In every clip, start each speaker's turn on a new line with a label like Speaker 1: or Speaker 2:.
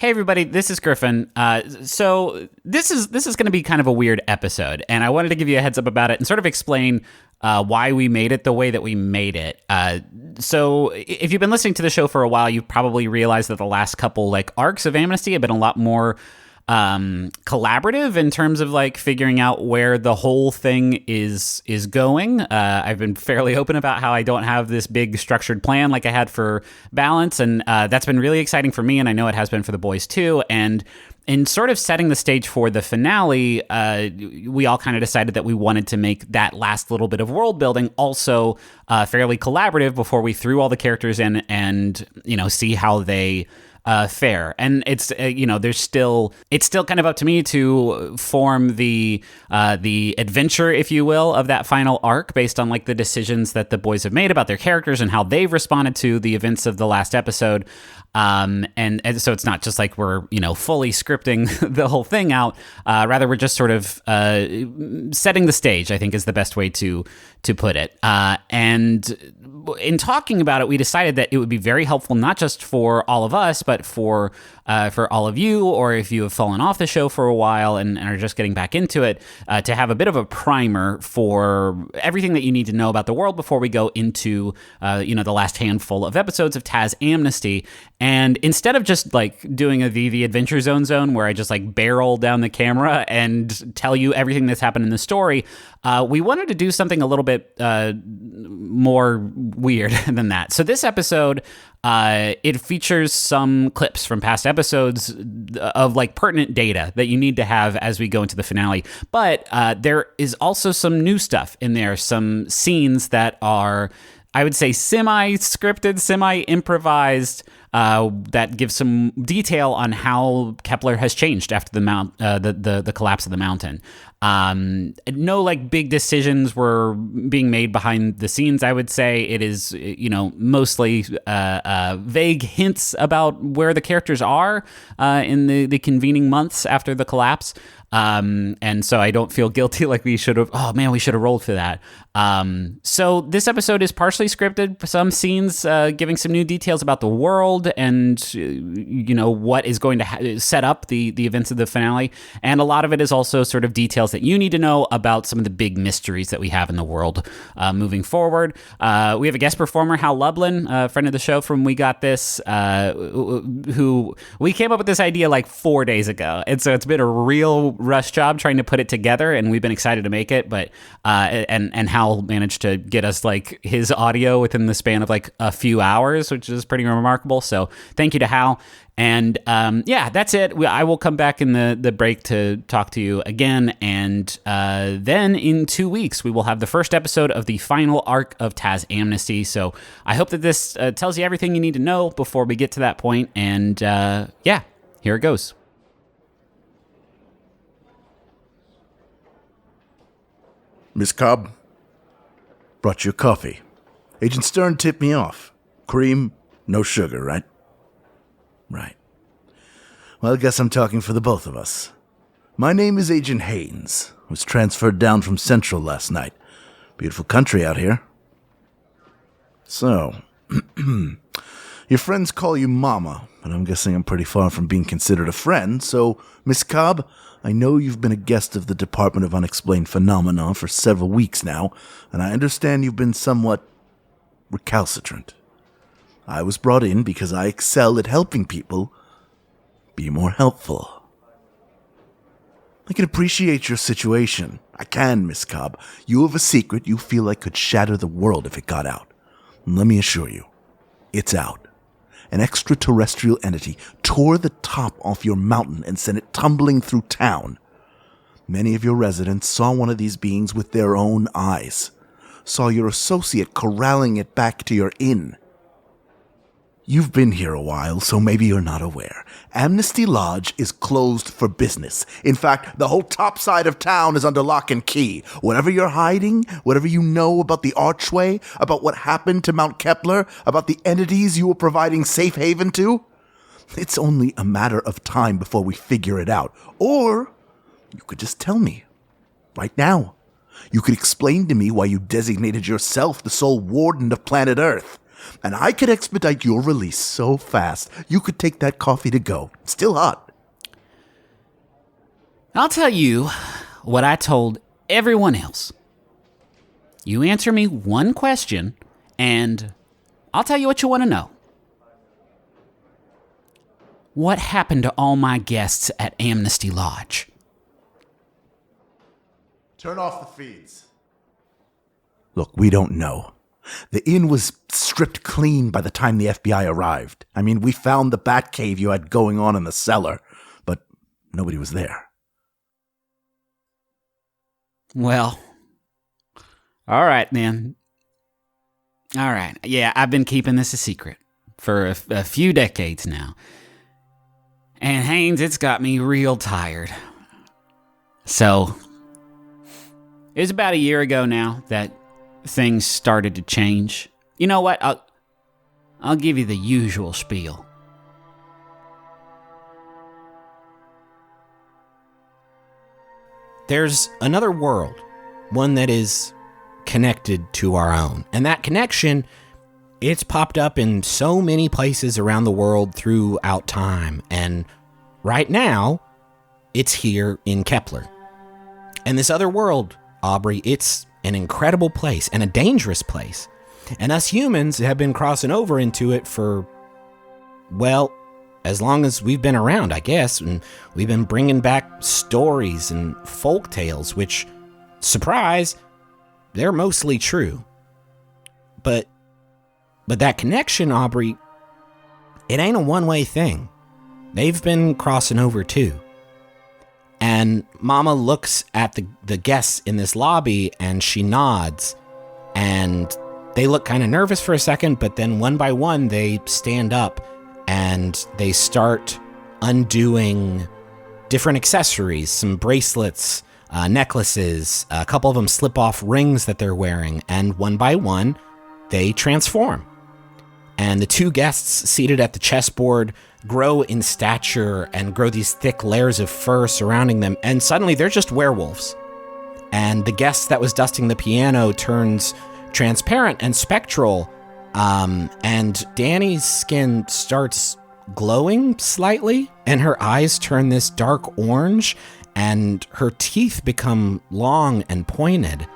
Speaker 1: Hey everybody, this is Griffin. So this is going to be kind of a weird episode, and I wanted to give you a heads up about it and sort of explain why we made it the way that we made it. So if you've been listening to the show for a while, you've probably realized that the last couple arcs of Amnesty have been a lot more collaborative in terms of figuring out where the whole thing is going. I've been fairly open about how I don't have this big structured plan like I had for Balance, and that's been really exciting for me, and I know it has been for the boys too. And in sort of setting the stage for the finale, we all kind of decided that we wanted to make that last little bit of world building also fairly collaborative before we threw all the characters in and see how they fair. And it's it's still kind of up to me to form the adventure, if you will, of that final arc based on the decisions that the boys have made about their characters and how they've responded to the events of the last episode. And so it's not just we're fully scripting the whole thing out. Rather, we're just sort of setting the stage, I think, is the best way to put it. And in talking about it, we decided that it would be very helpful not just for all of us, but for all of you, or if you have fallen off the show for a while and are just getting back into it, to have a bit of a primer for everything that you need to know about the world before we go into the last handful of episodes of Taz Amnesty. And instead of just doing the Adventure Zone where I just barrel down the camera and tell you everything that's happened in the story, we wanted to do something a little bit more weird than that. So this episode, it features some clips from past episodes of pertinent data that you need to have as we go into the finale. But there is also some new stuff in there, some scenes that are, I would say, semi-scripted, semi-improvised, that give some detail on how Kepler has changed after the collapse of the mountain. No big decisions were being made behind the scenes. I would say it is mostly vague hints about where the characters are in the convening months after the collapse. And so I don't feel guilty we should have rolled for that. So this episode is partially scripted, some scenes giving some new details about the world and what is going to set up the events of the finale, and a lot of it is also sort of details that you need to know about some of the big mysteries that we have in the world moving forward. We have a guest performer, Hal Lublin, a friend of the show from We Got This, who we came up with this idea 4 days ago, and so it's been a real rush job trying to put it together, and we've been excited to make it. But and Hal managed to get us his audio within the span of a few hours, which is pretty remarkable. So thank you to Hal. And that's it. I will come back in the break to talk to you again. And then in 2 weeks, we will have the first episode of the final arc of Taz Amnesty. So I hope that this tells you everything you need to know before we get to that point. And here it goes.
Speaker 2: Miss Cobb, brought you coffee. Agent Stern tipped me off. Cream, no sugar, right? Right. Well, I guess I'm talking for the both of us. My name is Agent Haynes. Was transferred down from Central last night. Beautiful country out here. So, your friends call you Mama, but I'm guessing I'm pretty far from being considered a friend, so, Miss Cobb, I know you've been a guest of the Department of Unexplained Phenomena for several weeks now, and I understand you've been somewhat recalcitrant. I was brought in because I excel at helping people be more helpful. I can appreciate your situation. I can, Miss Cobb. You have a secret you feel could shatter the world if it got out. And let me assure you, it's out. An extraterrestrial entity tore the top off your mountain and sent it tumbling through town. Many of your residents saw one of these beings with their own eyes. Saw your associate corralling it back to your inn. You've been here a while, so maybe you're not aware. Amnesty Lodge is closed for business. In fact, the whole top side of town is under lock and key. Whatever you're hiding, whatever you know about the Archway, about what happened to Mount Kepler, about the entities you were providing safe haven to, it's only a matter of time before we figure it out. Or you could just tell me, right now. You could explain to me why you designated yourself the sole warden of planet Earth. And I could expedite your release so fast, you could take that coffee to go. Still hot.
Speaker 1: I'll tell you what I told everyone else. You answer me one question, and I'll tell you what you want to know. What happened to all my guests at Amnesty Lodge?
Speaker 2: Turn off the feeds. Look, we don't know. The inn was stripped clean by the time the FBI arrived. I mean, we found the bat cave you had going on in the cellar, but nobody was there.
Speaker 1: Well, all right, man. All right. Yeah, I've been keeping this a secret for a few decades now. And Haynes, it's got me real tired. So, it was about a year ago now that things started to change. You know what? I'll give you the usual spiel.
Speaker 3: There's another world, one that is connected to our own. And that connection, it's popped up in so many places around the world throughout time. And right now, it's here in Kepler. And this other world, Aubrey, it's an incredible place and a dangerous place. And us humans have been crossing over into it for, well, as long as we've been around, I guess. And we've been bringing back stories and folk tales, which, surprise, they're mostly true. But that connection, Aubrey, it ain't a one-way thing. They've been crossing over too. And Mama looks at the guests in this lobby and she nods. And they look kind of nervous for a second, but then one by one they stand up and they start undoing different accessories, some bracelets, necklaces. A couple of them slip off rings that they're wearing, and one by one they transform. And the two guests seated at the chessboard grow in stature and grow these thick layers of fur surrounding them, and suddenly they're just werewolves. And the guest that was dusting the piano turns transparent and spectral, and Danny's skin starts glowing slightly, and her eyes turn this dark orange, and her teeth become long and pointed.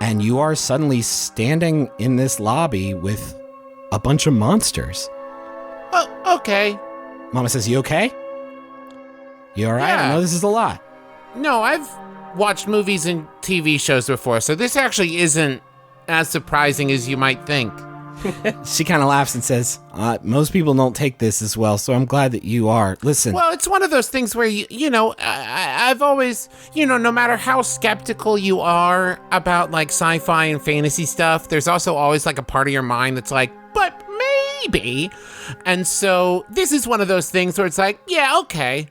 Speaker 3: And you are suddenly standing in this lobby with a bunch of monsters.
Speaker 4: Oh, okay.
Speaker 3: Mama says, you okay? You all right?
Speaker 4: Yeah.
Speaker 3: I know this is a lot.
Speaker 4: No, I've watched movies and TV shows before, so this actually isn't as surprising as you might think.
Speaker 3: She kind of laughs and says, most people don't take this as well, so I'm glad that you are. Listen.
Speaker 4: Well, it's one of those things where, I've always, no matter how skeptical you are about, like, sci-fi and fantasy stuff, there's also always, like, a part of your mind that's like, but maybe. And so this is one of those things where it's like, yeah, okay.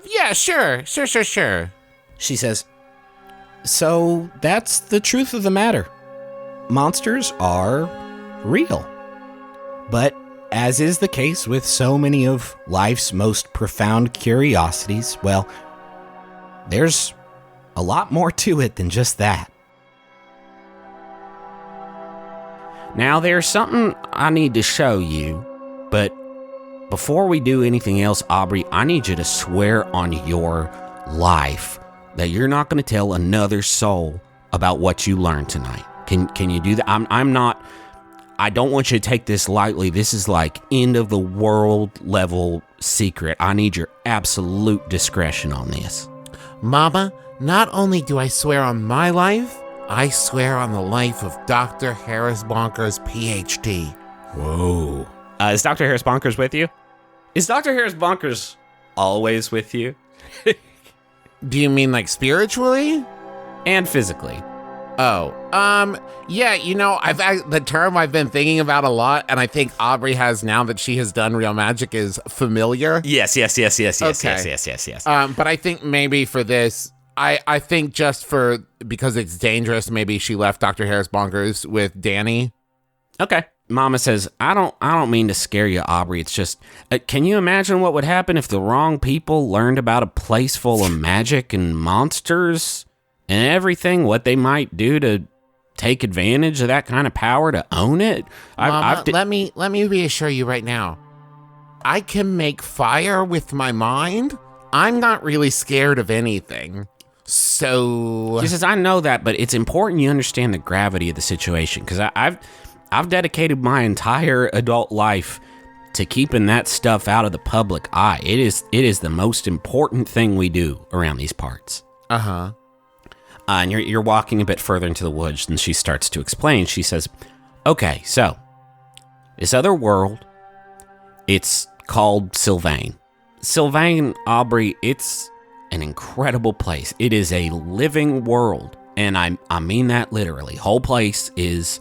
Speaker 4: Yeah, sure.
Speaker 3: She says, so that's the truth of the matter. Monsters are real. But as is the case with so many of life's most profound curiosities, well, there's a lot more to it than just that.
Speaker 5: Now, there's something I need to show you, but before we do anything else, Aubrey, I need you to swear on your life that you're not going to tell another soul about what you learned tonight. Can you do that? I don't want you to take this lightly. This is like end of the world level secret. I need your absolute discretion on this.
Speaker 4: Mama, not only do I swear on my life, I swear on the life of Dr. Harris Bonkers, PhD.
Speaker 5: Whoa. Is Dr. Harris Bonkers with you? Is Dr. Harris Bonkers always with you?
Speaker 4: Do you mean like spiritually?
Speaker 5: And physically.
Speaker 4: Oh, yeah, the term I've been thinking about a lot, and I think Aubrey has now that she has done real magic is familiar.
Speaker 5: Yes.
Speaker 4: Okay.
Speaker 5: Yes.
Speaker 4: But I think maybe for this, I think just because it's dangerous, maybe she left Dr. Harris Bonkers with Danny.
Speaker 5: Okay. Mama says, I don't mean to scare you, Aubrey. It's just, can you imagine what would happen if the wrong people learned about a place full of magic and monsters and everything? What they might do to take advantage of that kind of power to own it.
Speaker 4: Mama, let me reassure you right now. I can make fire with my mind. I'm not really scared of anything. So
Speaker 5: She says, I know that, but it's important you understand the gravity of the situation, because I've dedicated my entire adult life to keeping that stuff out of the public eye. It is the most important thing we do around these parts. And you're walking a bit further into the woods, and she starts to explain. She says, okay, so this other world, it's called Sylvain. Sylvain, Aubrey, it's an incredible place. It is a living world, and I mean that literally. Whole place is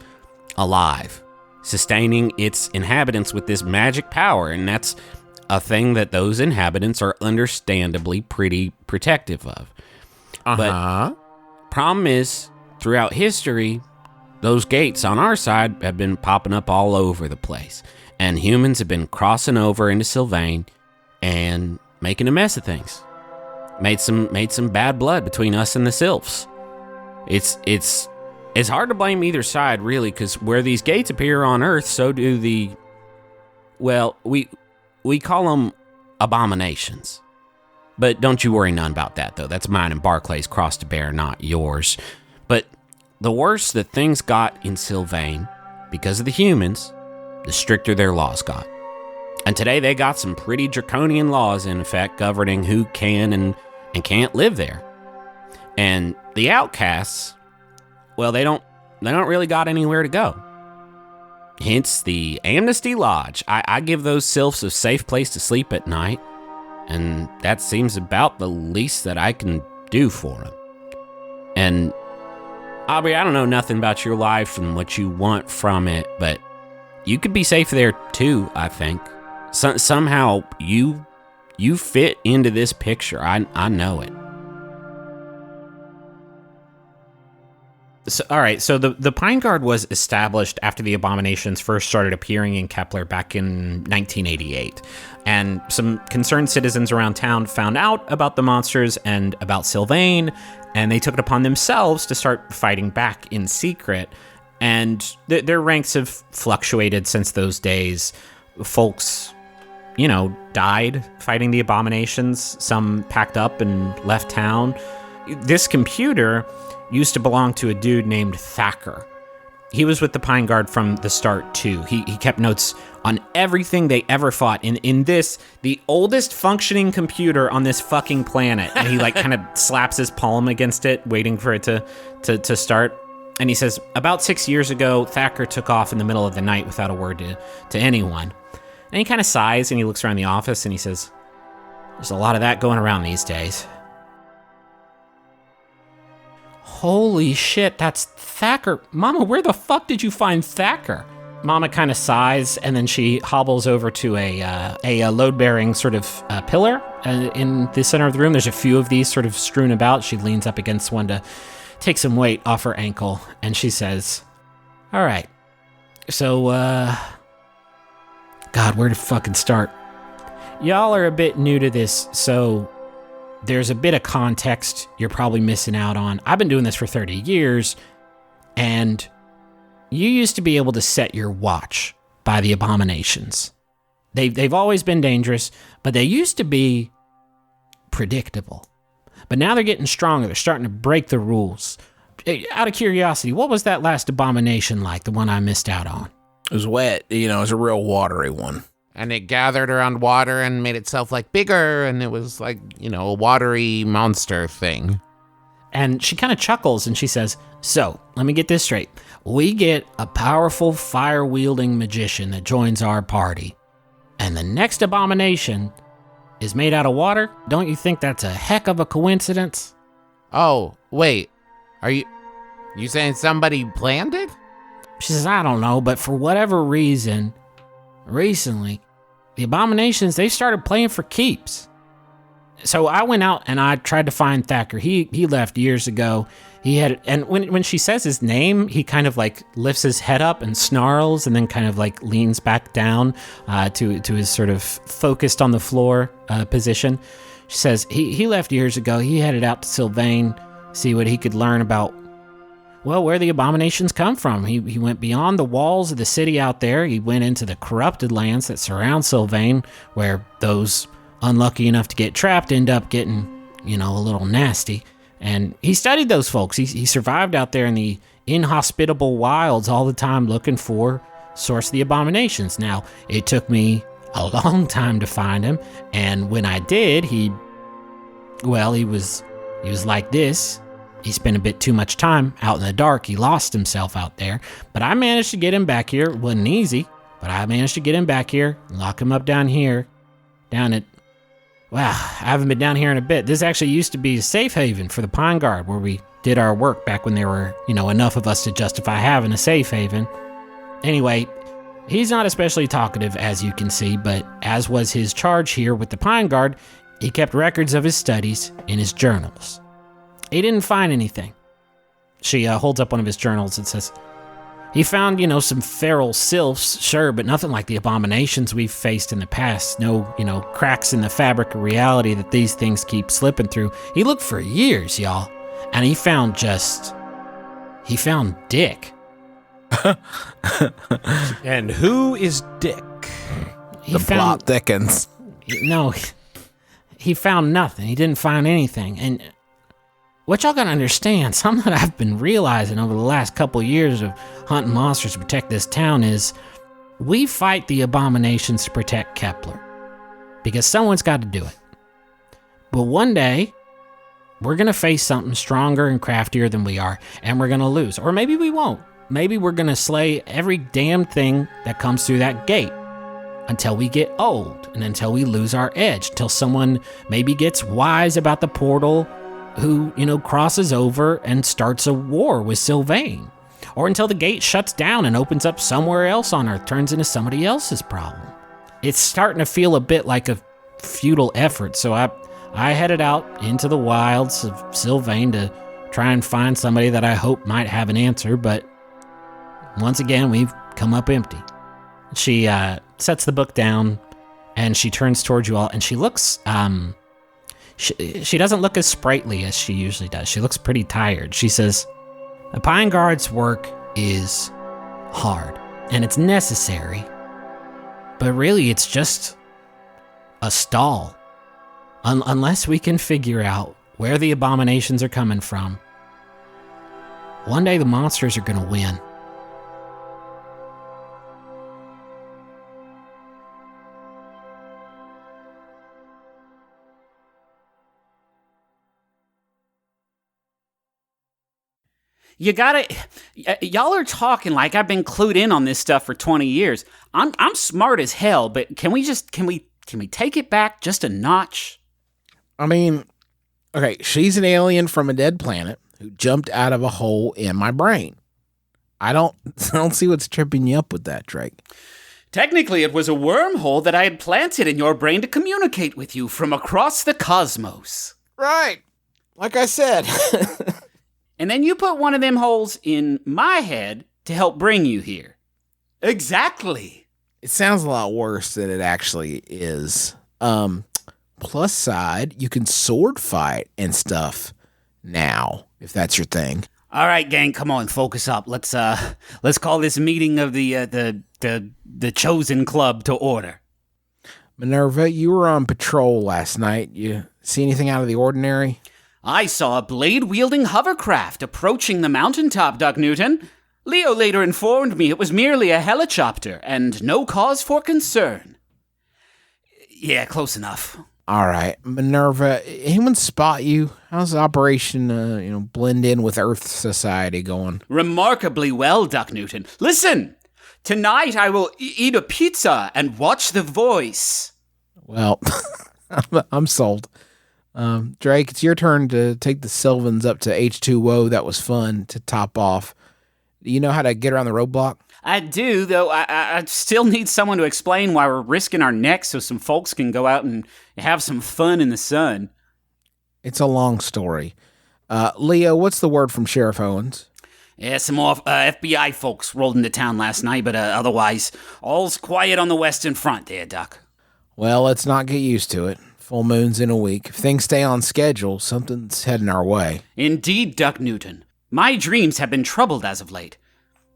Speaker 5: alive, sustaining its inhabitants with this magic power, and that's a thing that those inhabitants are understandably pretty protective of. But problem is, throughout history, those gates on our side have been popping up all over the place, and humans have been crossing over into Sylvain and making a mess of things. Made some bad blood between us and the Sylphs. It's hard to blame either side, really, because where these gates appear on Earth, so do we call them abominations. But don't you worry none about that, though. That's mine and Barclay's cross to bear, not yours. But the worse that things got in Sylvain, because of the humans, the stricter their laws got. And today they got some pretty draconian laws in effect governing who can and can't live there. And the outcasts, well, they don't really got anywhere to go. Hence the Amnesty Lodge. I give those sylphs a safe place to sleep at night, and that seems about the least that I can do for them. And Aubrey, I don't know nothing about your life and what you want from it, but you could be safe there too, I think. Somehow you fit into this picture. I know it.
Speaker 1: So, all right, so the Pine Guard was established after the abominations first started appearing in Kepler back in 1988. And some concerned citizens around town found out about the monsters and about Sylvain, and they took it upon themselves to start fighting back in secret. And their ranks have fluctuated since those days. Folks, died fighting the abominations. Some packed up and left town. This computer used to belong to a dude named Thacker. He was with the Pine Guard from the start, too. He kept notes on everything they ever fought in this, the oldest functioning computer on this fucking planet. And he kind of slaps his palm against it, waiting for it to start. And he says, about 6 years ago, Thacker took off in the middle of the night without a word to anyone. And he kind of sighs and he looks around the office and he says, there's a lot of that going around these days. Holy shit, that's Thacker. Mama, where the fuck did you find Thacker? Mama kind of sighs, and then she hobbles over to a load-bearing sort of pillar in the center of the room. There's a few of these sort of strewn about. She leans up against one to take some weight off her ankle, and she says, all right, so, God, where to fucking start? Y'all are a bit new to this, so there's a bit of context you're probably missing out on. I've been doing this for 30 years, and you used to be able to set your watch by the abominations. They've always been dangerous, but they used to be predictable. But now they're getting stronger. They're starting to break the rules. Out of curiosity, what was that last abomination like, the one I missed out on?
Speaker 6: It was wet. It was a real watery one.
Speaker 4: And it gathered around water and made itself bigger, and it was a watery monster thing.
Speaker 1: And she kind of chuckles and she says, so, let me get this straight. We get a powerful fire-wielding magician that joins our party. And the next abomination is made out of water? Don't you think that's a heck of a coincidence?
Speaker 4: Oh, wait. Are you saying somebody planned it?
Speaker 1: She says, I don't know, but for whatever reason, recently, the abominations, they started playing for keeps. So I went out and I tried to find Thacker. He left years ago. And when she says his name, he kind of lifts his head up and snarls and then kind of leans back down to his sort of focused on the floor position. She says he left years ago. He headed out to Sylvain, see what he could learn about
Speaker 3: well, where the abominations come from. He went beyond the walls of the city out there. He went into the corrupted lands that surround Sylvain, where those unlucky enough to get trapped end up getting, a little nasty. And he studied those folks. He survived out there in the inhospitable wilds all the time looking for source of the abominations. Now, it took me a long time to find him, and when I did, he was like this. He spent a bit too much time out in the dark. He lost himself out there, but I managed to get him back here. It wasn't easy, but I managed to get him back here, lock him up down here, I haven't been down here in a bit. This actually used to be a safe haven for the Pine Guard, where we did our work back when there were, enough of us to justify having a safe haven. Anyway, he's not especially talkative, as you can see, but as was his charge here with the Pine Guard, he kept records of his studies in his journals. He didn't find anything. She holds up one of his journals and says, he found, some feral sylphs, sure, but nothing like the abominations we've faced in the past. No, cracks in the fabric of reality that these things keep slipping through. He looked for years, y'all, and he found Dick.
Speaker 6: And who is Dick?
Speaker 3: The
Speaker 6: plot thickens.
Speaker 3: No, he found nothing. He didn't find anything. And what y'all gotta understand, something that I've been realizing over the last couple years of hunting monsters to protect this town is we fight the abominations to protect Kepler. Because someone's got to do it. But one day, we're gonna face something stronger and craftier than we are, and we're gonna lose. Or maybe we won't. Maybe we're gonna slay every damn thing that comes through that gate until we get old and until we lose our edge, until someone maybe gets wise about the portal who, crosses over and starts a war with Sylvain. Or until the gate shuts down and opens up somewhere else on Earth, turns into somebody else's problem. It's starting to feel a bit like a futile effort, so I headed out into the wilds of Sylvain to try and find somebody that I hope might have an answer, but once again, we've come up empty. She sets the book down, and she turns towards you all, and she looks, she doesn't look as sprightly as she usually does. She looks pretty tired. She says, the Pine Guard's work is hard, and it's necessary, but really it's just a stall. Unless we can figure out where the abominations are coming from, one day the monsters are going to win.
Speaker 1: Y'all are talking like I've been clued in on this stuff for 20 years. I'm smart as hell, but can we take it back just a notch?
Speaker 6: I mean, okay, she's an alien from a dead planet who jumped out of a hole in my brain. I don't see what's tripping you up with that, Drake.
Speaker 1: Technically, it was a wormhole that I had planted in your brain to communicate with you from across the cosmos.
Speaker 6: Right. Like I said.
Speaker 1: And then you put one of them holes in my head to help bring you here. Exactly.
Speaker 6: It sounds a lot worse than it actually is. Plus side, you can sword fight and stuff now, if that's your thing.
Speaker 1: All right, gang, come on, focus up. Let's call this meeting of the chosen club to order.
Speaker 6: Minerva, you were on patrol last night. You see anything out of the ordinary?
Speaker 1: I saw a blade-wielding hovercraft approaching the mountaintop, Doc Newton. Leo later informed me it was merely a helicopter and no cause for concern. Yeah, close enough.
Speaker 6: All right, Minerva, anyone spot you? How's Operation, blend in with Earth Society going?
Speaker 1: Remarkably well, Doc Newton. Listen, tonight I will eat a pizza and watch The Voice.
Speaker 6: Well, I'm sold. Drake, it's your turn to take the Sylvans up to H2O. That was fun to top off. Do you know how to get around the roadblock?
Speaker 1: I do, though I still need someone to explain why we're risking our necks so some folks can go out and have some fun in the sun.
Speaker 6: It's a long story. Leo, what's the word from Sheriff Owens?
Speaker 1: Yeah, some more FBI folks rolled into town last night, but otherwise, all's quiet on the Western Front there, Doc.
Speaker 6: Well, let's not get used to it. Full moon's in a week. If things stay on schedule, something's heading our way.
Speaker 1: Indeed, Doc Newton. My dreams have been troubled as of late.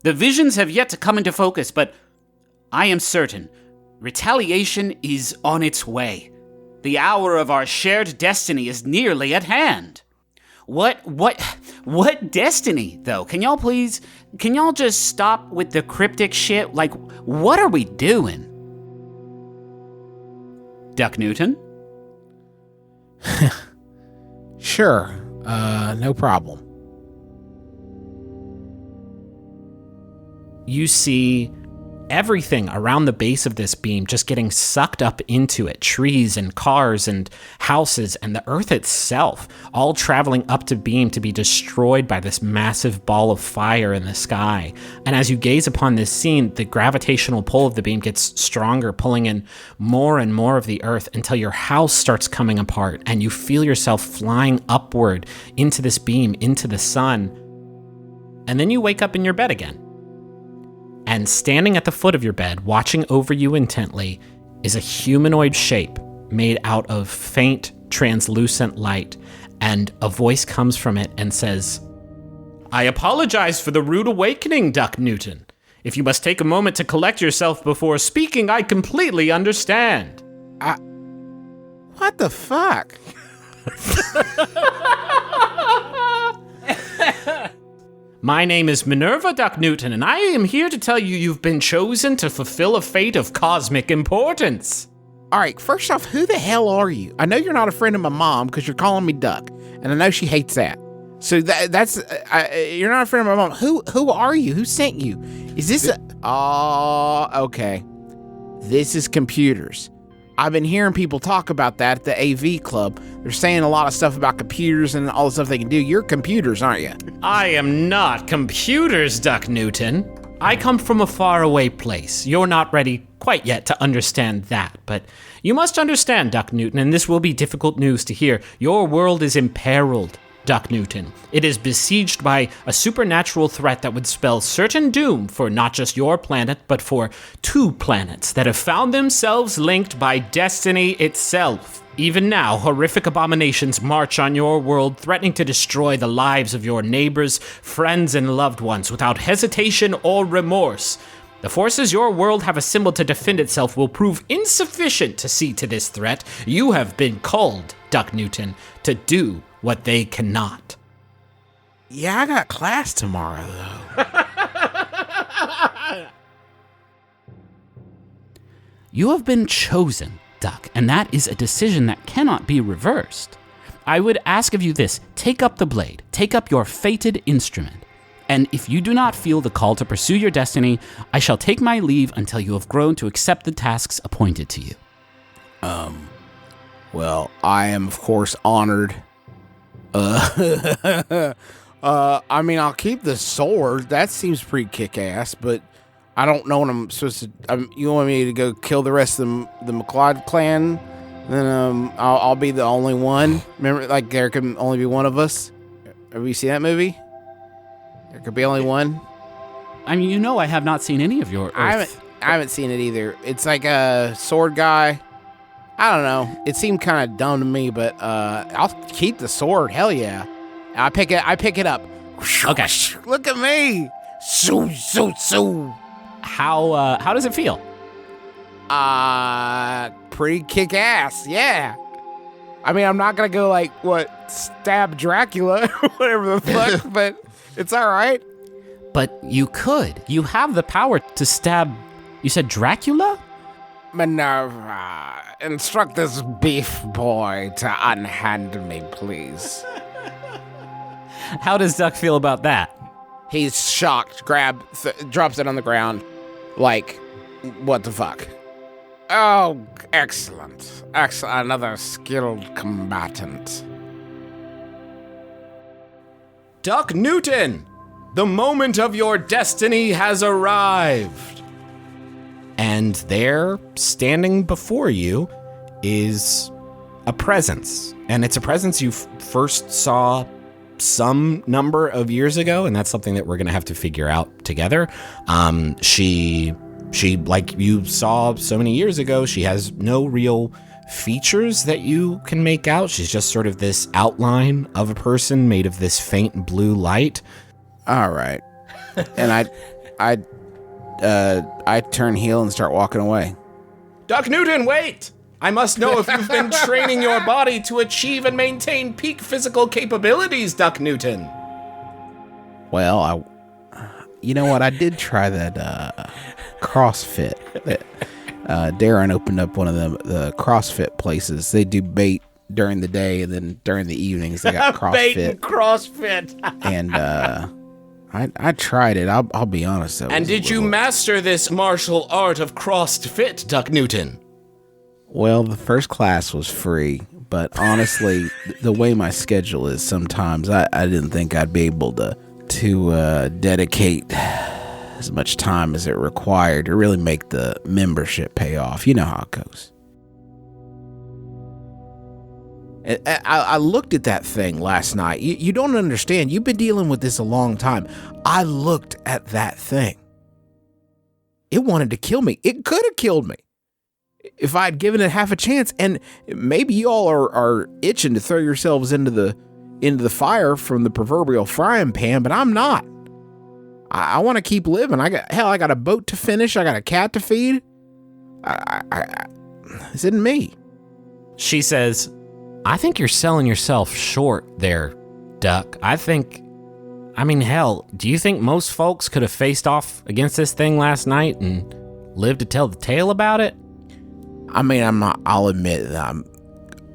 Speaker 1: The visions have yet to come into focus, but I am certain retaliation is on its way. The hour of our shared destiny is nearly at hand. What destiny, though? Can y'all just stop with the cryptic shit? Like, what are we doing? Duck Newton?
Speaker 6: Sure. No problem.
Speaker 3: You see everything around the base of this beam just getting sucked up into it. Trees and cars and houses and the earth itself all traveling up to beam to be destroyed by this massive ball of fire in the sky. And as you gaze upon this scene, the gravitational pull of the beam gets stronger, pulling in more and more of the earth until your house starts coming apart and you feel yourself flying upward into this beam, into the sun. And then you wake up in your bed again. And standing at the foot of your bed, watching over you intently, is a humanoid shape made out of faint, translucent light, and a voice comes from it and says, "I apologize for the rude awakening, Duck Newton. If you must take a moment to collect yourself before speaking, I completely understand."
Speaker 6: What the fuck?
Speaker 3: My name is Minerva Duck Newton, and I am here to tell you you've been chosen to fulfill a fate of cosmic importance.
Speaker 6: All right, first off, who the hell are you? I know you're not a friend of my mom because you're calling me Duck, and I know she hates that. So that's you're not a friend of my mom. Who are you? Who sent you? Is this okay. This is computers. I've been hearing people talk about that at the AV club. They're saying a lot of stuff about computers and all the stuff they can do. You're computers, aren't you?
Speaker 3: I am not computers, Duck Newton. I come from a faraway place. You're not ready quite yet to understand that, but you must understand, Duck Newton, and this will be difficult news to hear. Your world is imperiled, Duck Newton. It is besieged by a supernatural threat that would spell certain doom for not just your planet, but for 2 planets that have found themselves linked by destiny itself. Even now, horrific abominations march on your world, threatening to destroy the lives of your neighbors, friends, and loved ones without hesitation or remorse. The forces your world have assembled to defend itself will prove insufficient to see to this threat. You have been called, Duck Newton, to do what they cannot.
Speaker 6: Yeah, I got class tomorrow, though.
Speaker 1: You have been chosen, Duck, and that is a decision that cannot be reversed. I would ask of you this: take up the blade, take up your fated instrument, and if you do not feel the call to pursue your destiny, I shall take my leave until you have grown to accept the tasks appointed to you.
Speaker 6: Well, I am, of course, honored. I mean, I'll keep the sword. That seems pretty kick-ass, but I don't know what I'm supposed to... you want me to go kill the rest of the McLeod clan? Then I'll be the only one. Remember, like, there can only be one of us? Have you seen that movie? There could be only one?
Speaker 1: I mean, you know I have not seen any of your
Speaker 6: I haven't seen it either. It's like a sword guy. I don't know. It seemed kind of dumb to me, but I'll keep the sword. Hell yeah! I pick it up.
Speaker 1: Okay.
Speaker 6: Look at me. So.
Speaker 1: How does it feel?
Speaker 6: Pretty kick ass. Yeah. I mean, I'm not gonna go like stab Dracula or whatever the fuck, but it's all right.
Speaker 1: But you could. You have the power to stab. You said Dracula?
Speaker 6: Minerva, instruct this beef boy to unhand me, please.
Speaker 1: How does Duck feel about that?
Speaker 6: He's shocked, drops it on the ground, like, what the fuck? Oh, excellent. Another skilled combatant.
Speaker 3: Duck Newton, the moment of your destiny has arrived. And there, standing before you, is a presence. And it's a presence you first saw some number of years ago, and that's something that we're going to have to figure out together. She, like you saw so many years ago, she has no real features that you can make out. She's just sort of this outline of a person made of this faint blue light.
Speaker 6: All right. And I turn heel and start walking away.
Speaker 5: Doc Newton, wait! I must know if you've been training your body to achieve and maintain peak physical capabilities, Doc Newton.
Speaker 6: Well, you know what? I did try that CrossFit. Darren opened up one of the CrossFit places. They do bait during the day, and then during the evenings they got CrossFit.
Speaker 5: Bait and CrossFit.
Speaker 6: And I tried it. I'll be honest.
Speaker 5: And did you master this martial art of CrossFit, Doc Newton?
Speaker 6: Well, the first class was free, but honestly, the way my schedule is sometimes, I didn't think I'd be able to dedicate as much time as it required to really make the membership pay off. You know how it goes. I looked at that thing last night. You don't understand. You've been dealing with this a long time. I looked at that thing. It wanted to kill me. It could have killed me if I'd given it half a chance. And maybe you all are itching to throw yourselves into the fire from the proverbial frying pan, but I'm not. I want to keep living. I got a boat to finish. I got a cat to feed. This isn't me.
Speaker 1: She says,
Speaker 3: I think you're selling yourself short there, Duck. I mean, hell, do you think most folks could have faced off against this thing last night and lived to tell the tale about it?
Speaker 6: I mean, I'll admit that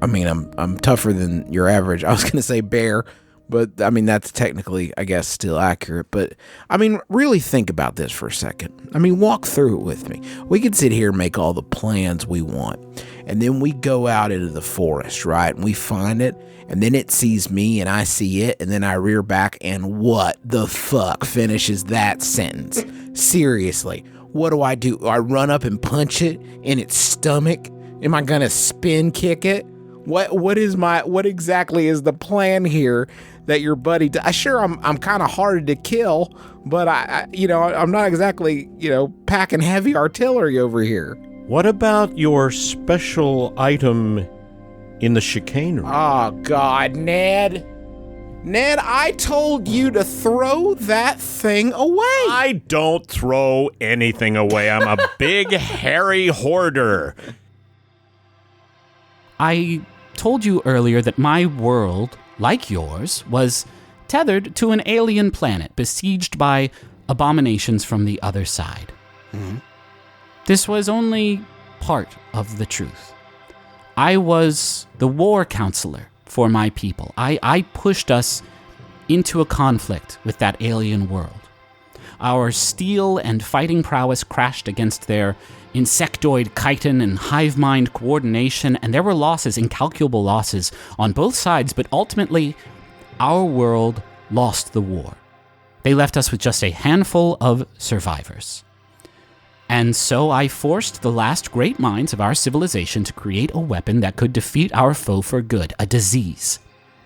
Speaker 6: I'm tougher than your average. I was going to say bear, but I mean, that's technically, I guess, still accurate. But I mean, really think about this for a second. I mean, walk through it with me. We could sit here and make all the plans we want. And then we go out into the forest, right? And we find it. And then it sees me and I see it. And then I rear back and what the fuck finishes that sentence? Seriously. What do? Do I run up and punch it in its stomach? Am I going to spin kick it? What exactly is the plan here that your buddy sure, I'm kind of hard to kill, but I'm not exactly, packing heavy artillery over here.
Speaker 7: What about your special item in the chicanery?
Speaker 6: Oh, God, Ned, I told you to throw that thing away.
Speaker 7: I don't throw anything away. I'm a big, hairy hoarder.
Speaker 1: I told you earlier that my world, like yours, was tethered to an alien planet besieged by abominations from the other side. Mm-hmm. This was only part of the truth. I was the war counselor for my people. I pushed us into a conflict with that alien world. Our steel and fighting prowess crashed against their insectoid chitin and hive mind coordination, and there were losses, incalculable losses, on both sides, but ultimately, our world lost the war. They left us with just a handful of survivors. And so I forced the last great minds of our civilization to create a weapon that could defeat our foe for good, a disease.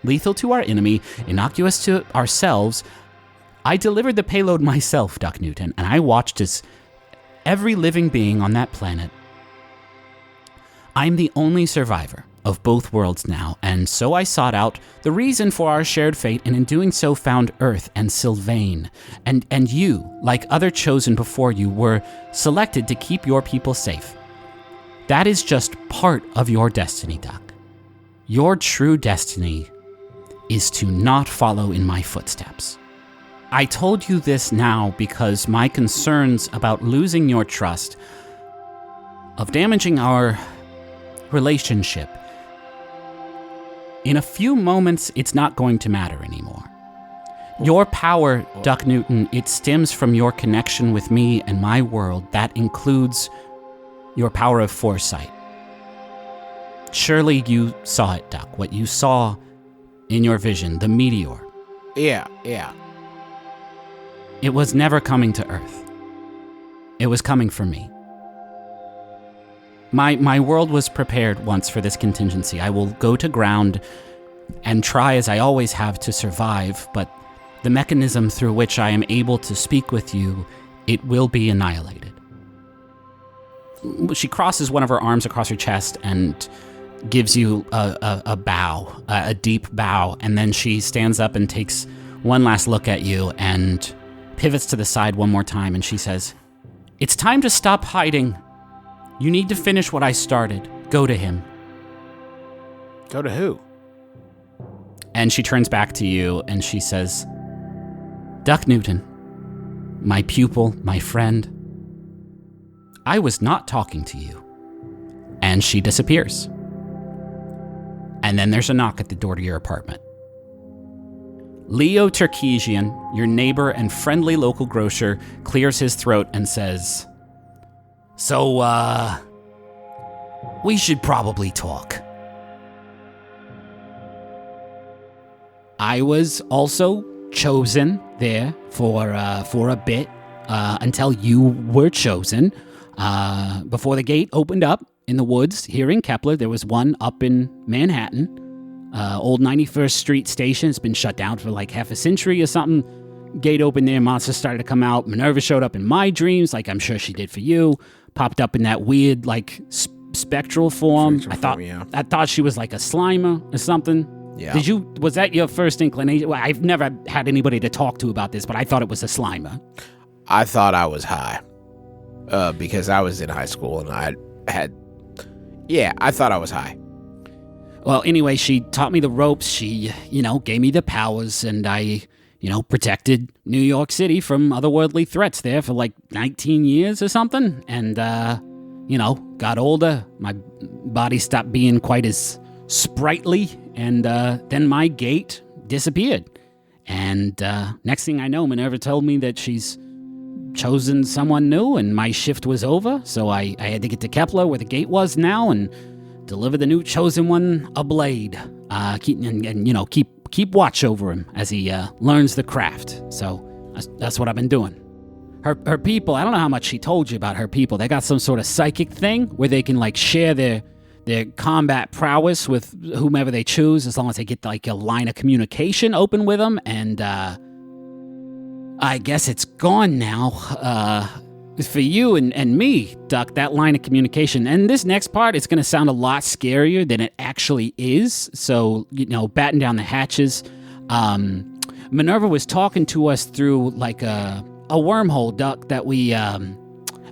Speaker 1: Lethal to our enemy, innocuous to ourselves. I delivered the payload myself, Doc Newton, and I watched as every living being on that planet. I'm the only survivor of both worlds now, and so I sought out the reason for our shared fate, and in doing so found Earth and Sylvain. And you, like other chosen before you, were selected to keep your people safe. That is just part of your destiny, Doc. Your true destiny is to not follow in my footsteps. I told you this now because my concerns about losing your trust, of damaging our relationship, in a few moments, it's not going to matter anymore. Your power, Duck Newton, it stems from your connection with me and my world. That includes your power of foresight. Surely you saw it, Duck, what you saw in your vision, the meteor.
Speaker 6: Yeah.
Speaker 1: It was never coming to Earth. It was coming for me. My world was prepared once for this contingency. I will go to ground and try, as I always have, to survive, but the mechanism through which I am able to speak with you, it will be annihilated. She crosses one of her arms across her chest and gives you a bow, a deep bow, and then she stands up and takes one last look at you and pivots to the side one more time, and she says, "It's time to stop hiding. You need to finish what I started. Go to him."
Speaker 6: Go to who?
Speaker 1: And she turns back to you and she says, "Duck Newton, my pupil, my friend, I was not talking to you." And she disappears. And then there's a knock at the door to your apartment. Leo Terkesian, your neighbor and friendly local grocer, clears his throat and says, "So, we should probably talk." I was also chosen there for a bit until you were chosen. Before the gate opened up in the woods here in Kepler, there was one up in Manhattan. Old 91st Street station has been shut down for like half a century or something. Gate opened there, monsters started to come out. Minerva showed up in my dreams, like I'm sure she did for you. Popped up in that weird like spectral form. I thought she was like a Slimer or something.
Speaker 6: Yeah.
Speaker 1: Was that your first inclination? Well, I've never had anybody to talk to about this, but I thought it was a Slimer.
Speaker 6: I thought I was high. Because I was in high school and I thought I was high.
Speaker 1: Well, anyway, she taught me the ropes. She, gave me the powers, and I, protected New York City from otherworldly threats there for like 19 years or something. And, got older. My body stopped being quite as sprightly, and then my gate disappeared. And next thing I know, Minerva told me that she's chosen someone new, and my shift was over, so I had to get to Kepler, where the gate was now, and deliver the new chosen one a blade. Keep watch over him as he learns the craft. So that's what I've been doing. Her people, I don't know how much she told you about her people. They got some sort of psychic thing where they can like share their combat prowess with whomever they choose, as long as they get like a line of communication open with them. And I guess it's gone now. For you and me, Duck, that line of communication. And this next part, it's going to sound a lot scarier than it actually is. So, batten down the hatches. Minerva was talking to us through like a wormhole, Duck, that we, a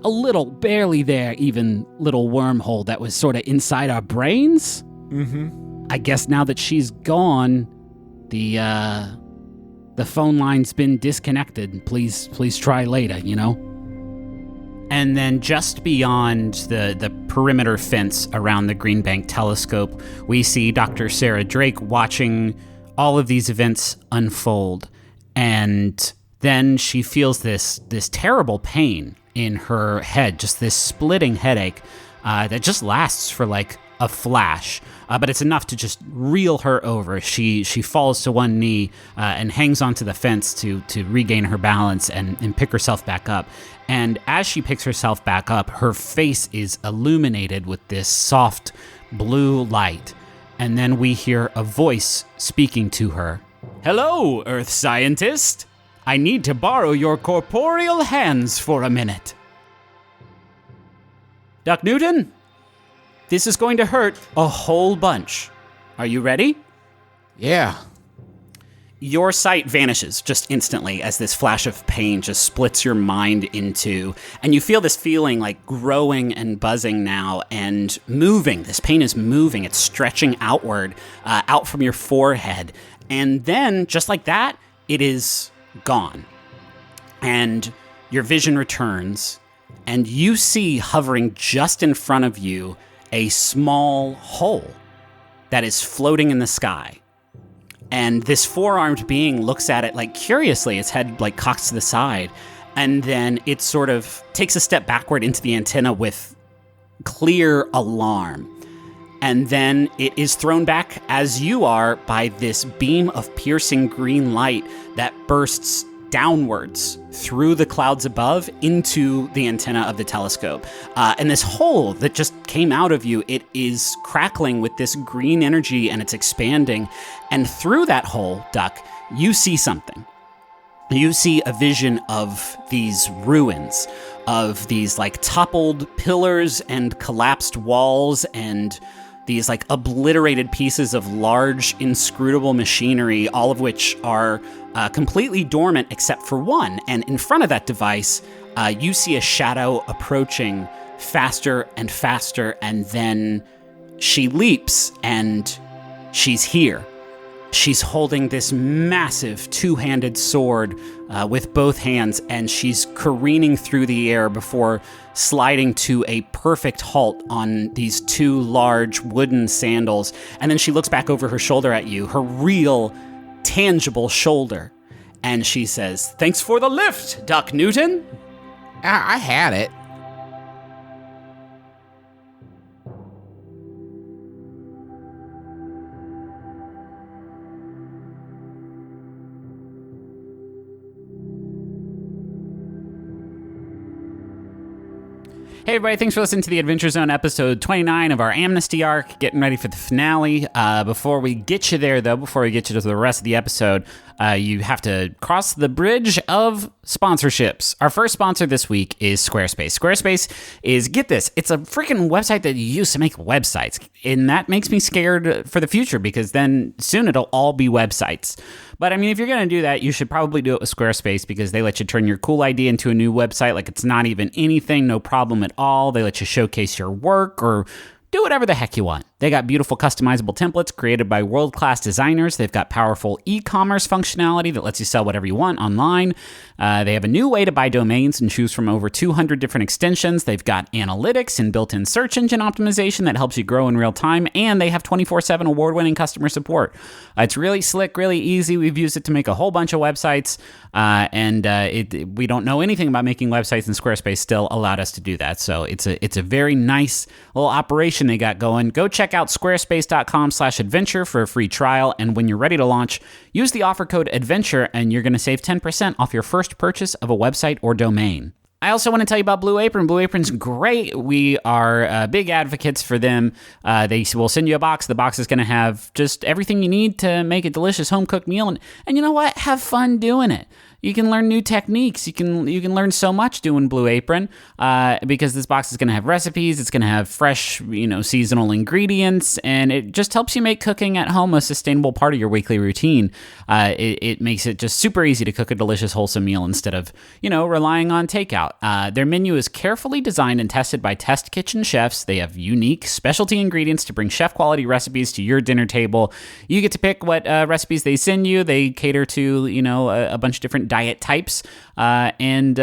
Speaker 1: little, barely there, even little wormhole that was sort of inside our brains. Mm-hmm. I guess now that she's gone, the phone line's been disconnected. Please try later, And then just beyond the perimeter fence around the Green Bank telescope, we see Dr. Sarah Drake watching all of these events unfold. And then she feels this terrible pain in her head, just this splitting headache that just lasts for like a flash. But it's enough to just reel her over. She falls to one knee and hangs onto the fence to regain her balance and pick herself back up. And as she picks herself back up, her face is illuminated with this soft blue light. And then we hear a voice speaking to her. "Hello, Earth scientist. I need to borrow your corporeal hands for a minute." Duck Newton? This is going to hurt a whole bunch. Are you ready?
Speaker 6: Yeah.
Speaker 1: Your sight vanishes just instantly as this flash of pain just splits your mind into, and you feel this feeling like growing and buzzing now and moving. This pain is moving. It's stretching outward, out from your forehead. And then, just like that, it is gone. And your vision returns, and you see hovering just in front of you a small hole that is floating in the sky. And this four-armed being looks at it like curiously, its head like cocks to the side, and then it sort of takes a step backward into the antenna with clear alarm. And then it is thrown back as you are by this beam of piercing green light that bursts downwards through the clouds above into the antenna of the telescope. And this hole that just came out of you, it is crackling with this green energy and it's expanding. And through that hole, Duck, you see something. You see a vision of these ruins, of these like toppled pillars and collapsed walls and these like obliterated pieces of large, inscrutable machinery, all of which are completely dormant except for one. And in front of that device, you see a shadow approaching faster and faster, and then she leaps and she's here. She's holding this massive two-handed sword with both hands, and she's careening through the air before sliding to a perfect halt on these two large wooden sandals. And then she looks back over her shoulder at you, her real, tangible shoulder, and she says, "Thanks for the lift, Duck Newton."
Speaker 6: I had it.
Speaker 1: Hey everybody, thanks for listening to the Adventure Zone episode 29 of our Amnesty arc, getting ready for the finale. Before we get you there though, before we get you to the rest of the episode, you have to cross the bridge of sponsorships. Our first sponsor this week is Squarespace. Squarespace is, get this, it's a freaking website that you use to make websites. And that makes me scared for the future because then soon it'll all be websites. But I mean, if you're going to do that, you should probably do it with Squarespace because they let you turn your cool idea into a new website like it's not even anything, no problem at all. They let you showcase your work or do whatever the heck you want. They got beautiful customizable templates created by world-class designers. They've got powerful e-commerce functionality that lets you sell whatever you want online. They have a new way to buy domains and choose from over 200 different extensions. They've got analytics and built-in search engine optimization that helps you grow in real time. And they have 24/7 award-winning customer support. It's really slick, really easy. We've used it to make a whole bunch of websites. We don't know anything about making websites, and Squarespace still allowed us to do that. So it's a very nice little operation they got going. Go check out squarespace.com/adventure for a free trial. And when you're ready to launch, use the offer code ADVENTURE and you're going to save 10% off your first purchase of a website or domain. I also want to tell you about Blue Apron. Blue Apron's great. We are big advocates for them. They will send you a box. The box is going to have just everything you need to make a delicious home-cooked meal. And you know what? Have fun doing it. You can learn new techniques. You can learn so much doing Blue Apron because this box is going to have recipes. It's going to have fresh, seasonal ingredients, and it just helps you make cooking at home a sustainable part of your weekly routine. It makes it just super easy to cook a delicious, wholesome meal instead of, relying on takeout. Their menu is carefully designed and tested by test kitchen chefs. They have unique specialty ingredients to bring chef-quality recipes to your dinner table. You get to pick what recipes they send you. They cater to, a bunch of different diet types. I am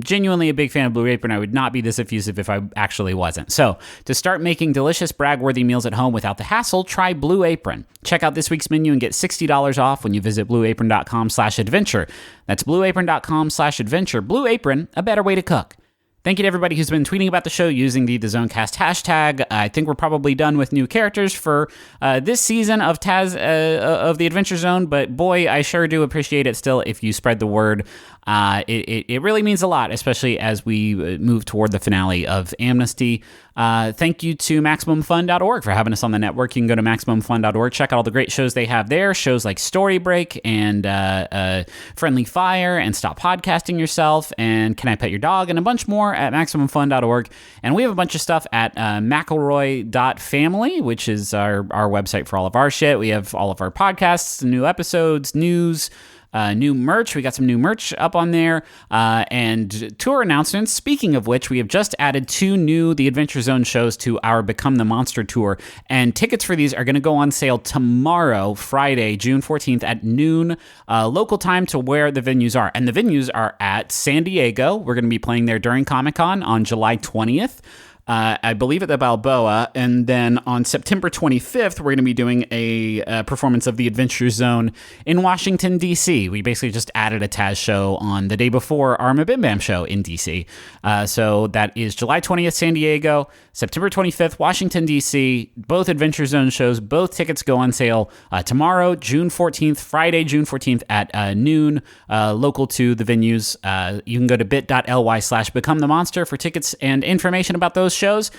Speaker 1: genuinely a big fan of Blue Apron. I would not be this effusive if I actually wasn't. So to start making delicious, brag-worthy meals at home without the hassle, try Blue Apron. Check out this week's menu and get $60 off when you visit blueapron.com/adventure. That's blueapron.com/adventure. Blue Apron, a better way to cook. Thank you to everybody who's been tweeting about the show using the ZoneCast hashtag. I think we're probably done with new characters for this season of of the Adventure Zone, but boy, I sure do appreciate it still if you spread the word. It really means a lot, especially as we move toward the finale of Amnesty. Thank you to MaximumFun.org for having us on the network. You can go to MaximumFun.org, check out all the great shows they have there. Shows like Story Break and Friendly Fire and Stop Podcasting Yourself and Can I Pet Your Dog and a bunch more at MaximumFun.org. And we have a bunch of stuff at McElroy.family, which is our website for all of our shit. We have all of our podcasts, new episodes, news, new merch. We got some new merch up on there, and tour announcements. Speaking of which, we have just added 2 new The Adventure Zone shows to our Become the Monster tour, and tickets for these are going to go on sale tomorrow, Friday, June 14th at noon, local time to where the venues are. And the venues are at San Diego. We're going to be playing there during Comic-Con on July 20th. I believe at the Balboa, and then on September 25th, we're going to be doing a performance of the Adventure Zone in Washington, D.C. We basically just added a Taz show on the day before our Mabim Bam show in D.C. So that is July 20th, San Diego, September 25th, Washington, D.C. Both Adventure Zone shows, both tickets go on sale tomorrow, June 14th, Friday, June 14th at noon, local to the venues. You can go to bit.ly/become the monster for tickets and information about those shows.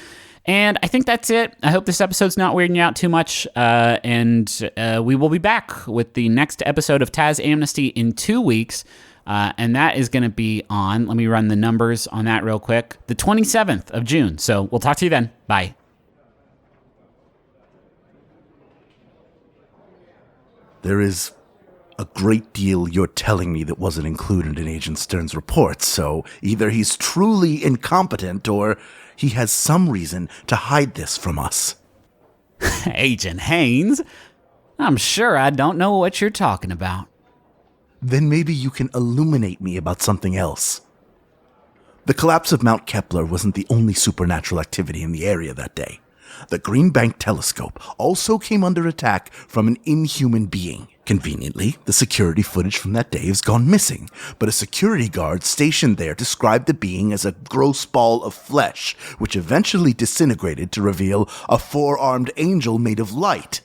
Speaker 1: And I think that's it. I hope this episode's not weirding you out too much. And we will be back with the next episode of Taz Amnesty in 2 weeks. And that is going to be on, let me run the numbers on that real quick, the 27th of June. So we'll talk to you then. Bye.
Speaker 2: There is a great deal you're telling me that wasn't included in Agent Stern's report, so either he's truly incompetent or he has some reason to hide this from us.
Speaker 1: Agent Haynes, I'm sure I don't know what you're talking about.
Speaker 2: Then maybe you can illuminate me about something else. The collapse of Mount Kepler wasn't the only supernatural activity in the area that day. The Green Bank telescope also came under attack from an inhuman being. Conveniently, the security footage from that day has gone missing, but a security guard stationed there described the being as a gross ball of flesh, which eventually disintegrated to reveal a four-armed angel made of light.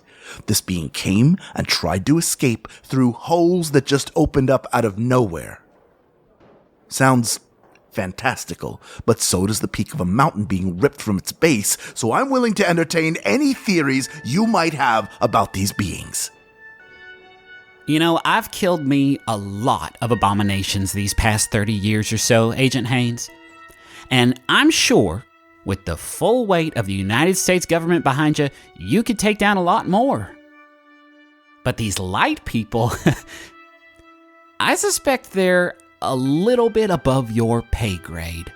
Speaker 2: This being came and tried to escape through holes that just opened up out of nowhere. Sounds fantastical, but so does the peak of a mountain being ripped from its base, so I'm willing to entertain any theories you might have about these beings.
Speaker 1: You know, I've killed me a lot of abominations these past 30 years or so, Agent Haynes. And I'm sure, with the full weight of the United States government behind you, you could take down a lot more. But these light people, I suspect they're a little bit above your pay grade.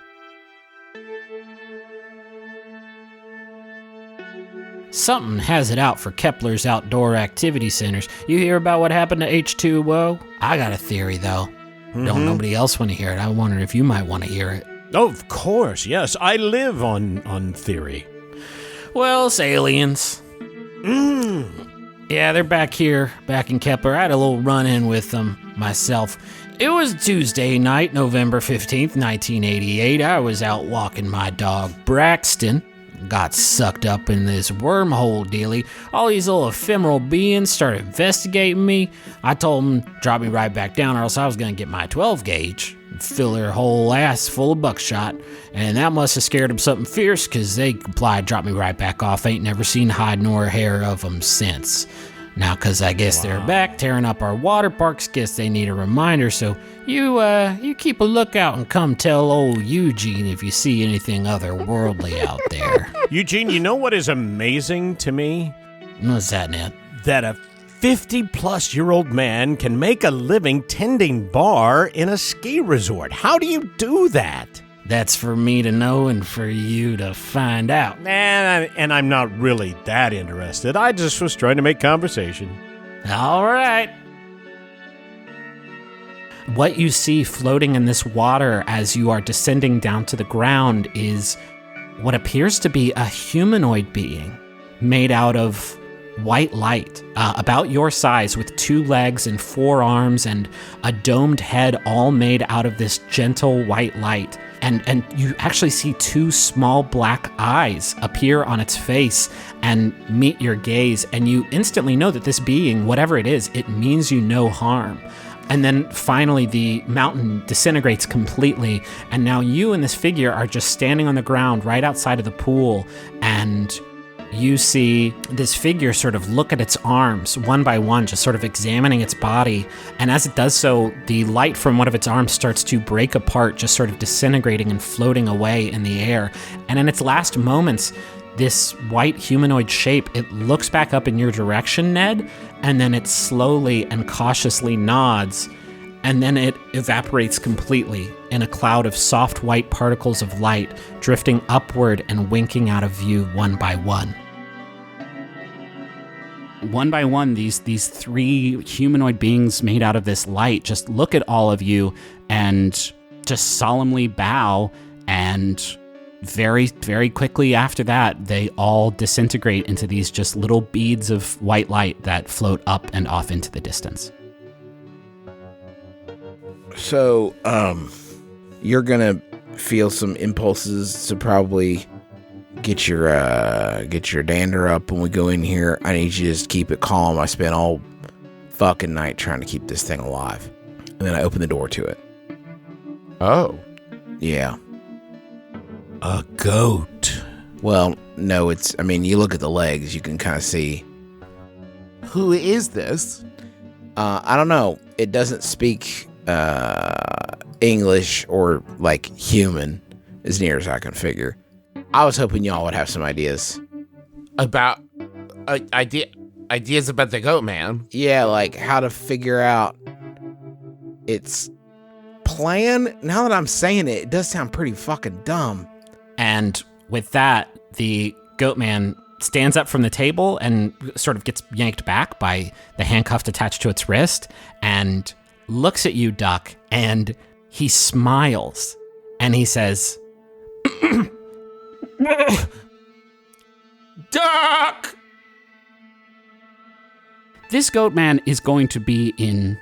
Speaker 3: Something has it out for Kepler's outdoor activity centers. You hear about what happened to H2O? I got a theory, though. Don't nobody else want to hear it. I wonder if you might want to hear it.
Speaker 7: Oh, of course, yes. I live on theory.
Speaker 3: Well, it's aliens. Yeah, they're back here, back in Kepler. I had a little run-in with them myself. It was Tuesday night, November 15th, 1988. I was out walking my dog, Braxton. Got sucked up in this wormhole dealie. All these little ephemeral beings started investigating me. I told them, drop me right back down or else I was going to get my 12 gauge and fill their whole ass full of buckshot. And that must have scared them something fierce because they complied, drop me right back off. Ain't never seen hide nor hair of them since. Now, because I guess they're back tearing up our water parks, guess they need a reminder. So you keep a lookout and come tell old Eugene if you see anything otherworldly out there.
Speaker 7: Eugene, you know what is amazing to me?
Speaker 3: What's that, Ned?
Speaker 7: That a 50-plus-year-old man can make a living tending bar in a ski resort. How do you do that?
Speaker 3: That's for me to know and for you to find out.
Speaker 7: And I'm not really that interested. I just was trying to make conversation.
Speaker 3: All right.
Speaker 1: What you see floating in this water as you are descending down to the ground is what appears to be a humanoid being made out of white light, about your size, with 2 legs and 4 arms and a domed head, all made out of this gentle white light. And you actually see 2 small black eyes appear on its face and meet your gaze, and you instantly know that this being, whatever it is, it means you no harm. And then finally the mountain disintegrates completely, and now you and this figure are just standing on the ground right outside of the pool, and you see this figure sort of look at its arms one by one, just sort of examining its body. And as it does so, the light from one of its arms starts to break apart, just sort of disintegrating and floating away in the air. And in its last moments, this white humanoid shape, it looks back up in your direction, Ned, and then it slowly and cautiously nods, and then it evaporates completely in a cloud of soft white particles of light, drifting upward and winking out of view one by one. One by one, these 3 humanoid beings made out of this light just look at all of you and just solemnly bow, and very, very quickly after that, they all disintegrate into these just little beads of white light that float up and off into the distance.
Speaker 6: So, you're gonna feel some impulses to probably get your dander up when we go in here. I need you to just keep it calm. I spent all fucking night trying to keep this thing alive. And then I open the door to it.
Speaker 4: Oh.
Speaker 6: Yeah.
Speaker 3: A goat.
Speaker 6: Well, no, you look at the legs, you can kind of see.
Speaker 4: Who is this?
Speaker 6: I don't know. It doesn't speak English or like human, as near as I can figure. I was hoping y'all would have some ideas.
Speaker 4: About idea. ideas about the goat man.
Speaker 6: Yeah, like how to figure out its plan. Now that I'm saying it, it does sound pretty fucking dumb.
Speaker 3: And with that, the goat man stands up from the table and sort of gets yanked back by the handcuff attached to its wrist and looks at you, Duck, and he smiles and he says,
Speaker 5: Duck!
Speaker 3: This goat man is going to be in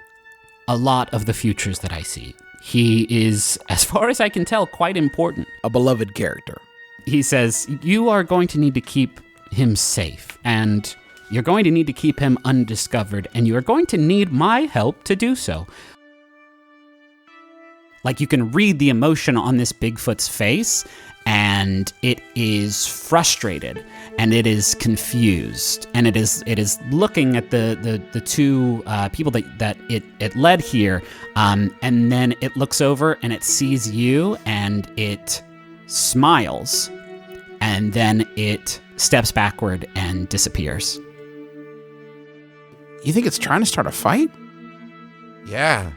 Speaker 3: a lot of the futures that I see. He is, as far as I can tell, quite important.
Speaker 6: A beloved character.
Speaker 3: He says, you are going to need to keep him safe, and you're going to need to keep him undiscovered, and you're going to need my help to do so. Like, you can read the emotion on this Bigfoot's face, and it is frustrated, and it is confused, and it is looking at the two people that it led here, and then it looks over and it sees you, and it smiles, and then it steps backward and disappears.
Speaker 6: You think it's trying to start a fight?
Speaker 4: Yeah.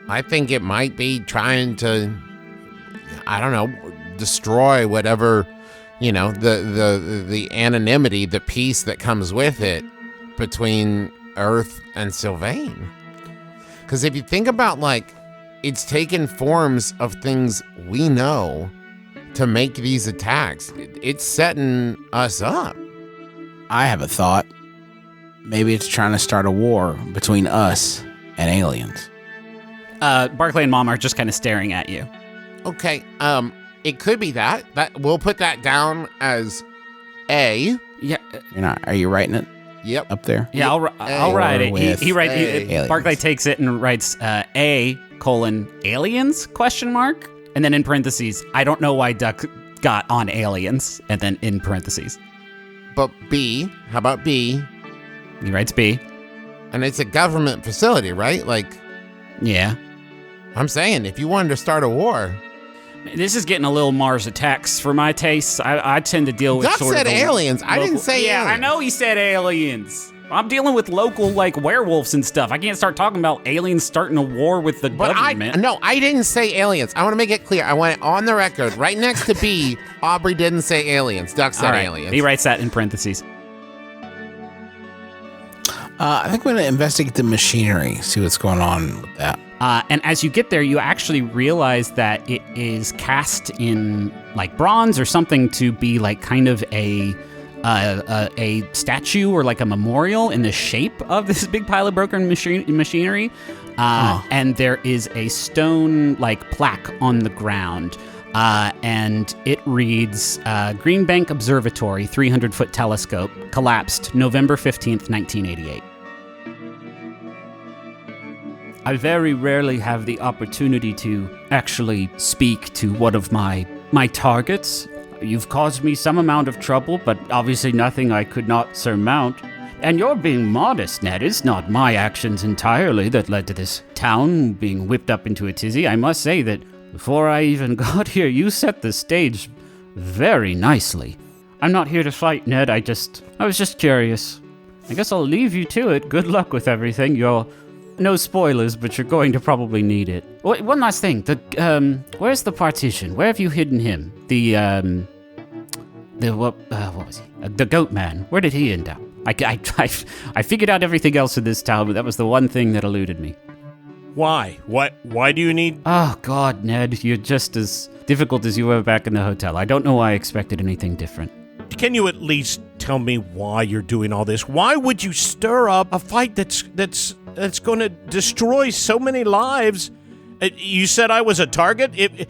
Speaker 4: I think it might be trying to, I don't know, destroy whatever, the anonymity, the peace that comes with it between Earth and Sylvain. Because if you think about, it's taken forms of things we know to make these attacks. It's setting us up.
Speaker 6: I have a thought. Maybe it's trying to start a war between us and aliens.
Speaker 3: Barclay and Mom are just kind of staring at you.
Speaker 4: Okay, it could be that. We'll put that down as A.
Speaker 3: Yeah,
Speaker 6: You're not. Are you writing it
Speaker 4: Yep.
Speaker 6: up there?
Speaker 3: yeah, I'll write it.
Speaker 6: With
Speaker 3: He writes.
Speaker 6: aliens.
Speaker 3: Barclay takes it and writes A:aliens ? And then in parentheses, I don't know why Duck got on aliens. And then in parentheses,
Speaker 4: But B, how about B?
Speaker 3: he writes B.
Speaker 4: And it's a government facility, right?
Speaker 3: Yeah.
Speaker 4: I'm saying, if you wanted to start a war.
Speaker 3: This is getting a little Mars Attacks for my tastes. I tend to deal with
Speaker 4: Duck
Speaker 3: sort
Speaker 4: said
Speaker 3: of the
Speaker 4: aliens. I didn't say
Speaker 3: Yeah,
Speaker 4: aliens.
Speaker 3: I know he said aliens. I'm dealing with local, werewolves and stuff. I can't start talking about aliens starting a war with the
Speaker 4: But
Speaker 3: government.
Speaker 4: I didn't say aliens. I want to make it clear. I want it on the record. Right next to B, Aubrey didn't say aliens. Duck said
Speaker 3: All right.
Speaker 4: aliens.
Speaker 3: He writes that in parentheses.
Speaker 6: I think we're going to investigate the machinery, see what's going on with that.
Speaker 3: And as you get there, you actually realize that it is cast in bronze or something to be kind of a statue or a memorial in the shape of this big pile of broken machinery. And there is a stone plaque on the ground. And it reads, Green Bank Observatory, 300-foot telescope, collapsed November 15th, 1988. I very rarely have the opportunity to actually speak to one of my targets. You've caused me some amount of trouble, but obviously nothing I could not surmount. And you're being modest, Ned. It's not my actions entirely that led to this town being whipped up into a tizzy. I must say that before I even got here, you set the stage very nicely. I'm not here to fight, Ned. I was just curious. I guess I'll leave you to it. Good luck with everything. No spoilers, but you're going to probably need it. Wait, one last thing. Where's the partition? Where have you hidden him? What was he? The goat man. Where did he end up? I figured out everything else in this town, but that was the one thing that eluded me.
Speaker 7: Why? Why do you need...
Speaker 3: Oh, God, Ned, you're just as difficult as you were back in the hotel. I don't know why I expected anything different.
Speaker 7: Can you at least tell me why you're doing all this? Why would you stir up a fight that's going to destroy so many lives? You said I was a target?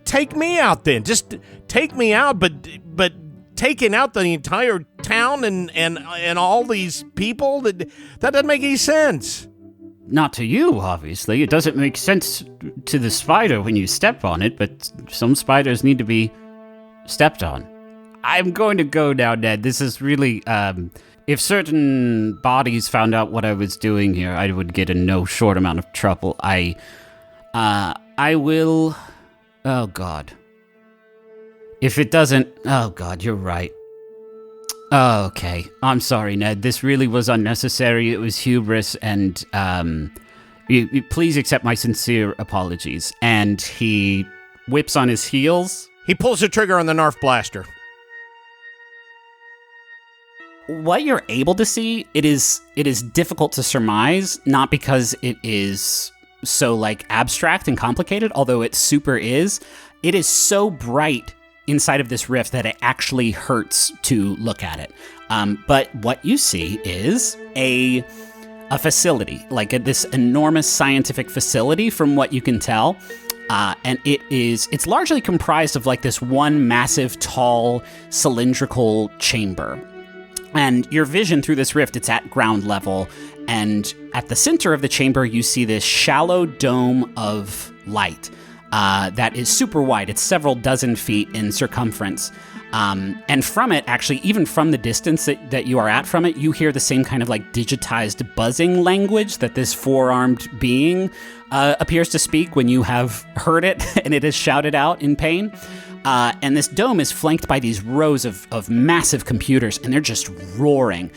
Speaker 7: Take me out then. Just take me out, but taking out the entire town and all these people, that doesn't make any sense.
Speaker 3: Not to you, obviously. It doesn't make sense to the spider when you step on it, but some spiders need to be stepped on. I'm going to go now, Ned. This is really, if certain bodies found out what I was doing here, I would get in no short amount of trouble. I will, oh God. If it doesn't, oh God, you're right.
Speaker 1: Oh, okay. I'm sorry, Ned. This really was unnecessary. It was hubris, and you please accept my sincere apologies. And he whips on his heels.
Speaker 7: He pulls the trigger on the Narf blaster.
Speaker 1: What you're able to see, it is difficult to surmise, not because it is so like abstract and complicated, although it super is. It is so bright inside of this rift that it actually hurts to look at it. But what you see is a facility, like this enormous scientific facility from what you can tell. And it's largely comprised of like this one massive, tall, cylindrical chamber. And your vision through this rift, it's at ground level. And at the center of the chamber, you see this shallow dome of light that is super wide. It's several dozen feet in circumference. And from it, actually, even from the distance that you are at from it, you hear the same kind of like digitized buzzing language that this four-armed being appears to speak when you have heard it and it is shouted out in pain. And this dome is flanked by these rows of massive computers, and they're just roaring.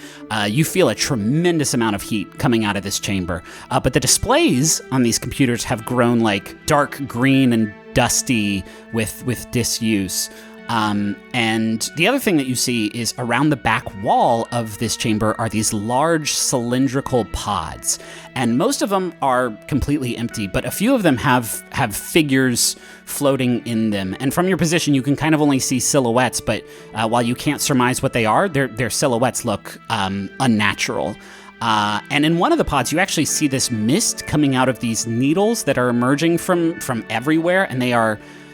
Speaker 1: You feel a tremendous amount of heat coming out of this chamber. But the displays on these computers have grown like dark green and dusty with disuse. And the other thing that you see is around the back wall of this chamber are these large cylindrical pods. And most of them are completely empty, but a few of them have figures floating in them. And from your position, you can kind of only see silhouettes, but while you can't surmise what they are, their silhouettes look unnatural. And in one of the pods, you actually see this mist coming out of these needles that are emerging from everywhere, and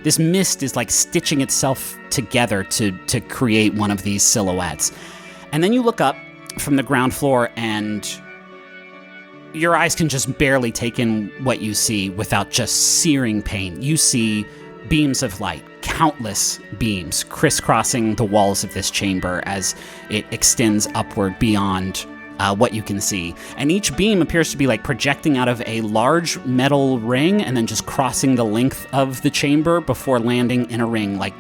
Speaker 1: this mist is like stitching itself together to create one of these silhouettes. And then you look up from the ground floor, and your eyes can just barely take in what you see without just searing pain. You see beams of light, countless beams crisscrossing the walls of this chamber as it extends upward beyond what you can see. And each beam appears to be like projecting out of a large metal ring and then just crossing the length of the chamber before landing in a ring like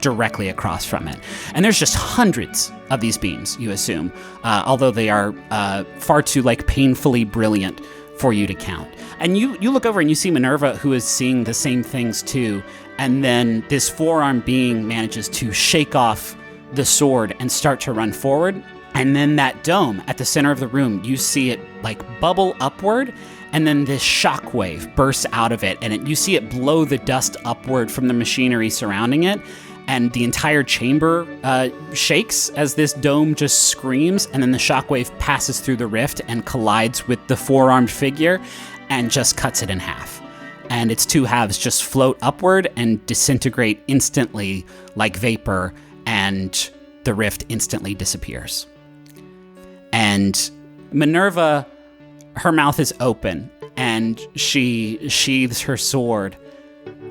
Speaker 1: directly across from it. And there's just hundreds of these beams, you assume, although they are far too like painfully brilliant for you to count. And you look over and you see Minerva, who is seeing the same things too. And then this four-armed being manages to shake off the sword and start to run forward. And then that dome at the center of the room, you see it like bubble upward, and then this shockwave bursts out of it, and you see it blow the dust upward from the machinery surrounding it, and the entire chamber shakes as this dome just screams, and then the shockwave passes through the rift and collides with the four-armed figure and just cuts it in half. And its two halves just float upward and disintegrate instantly like vapor, and the rift instantly disappears. And Minerva, her mouth is open, and she sheathes her sword,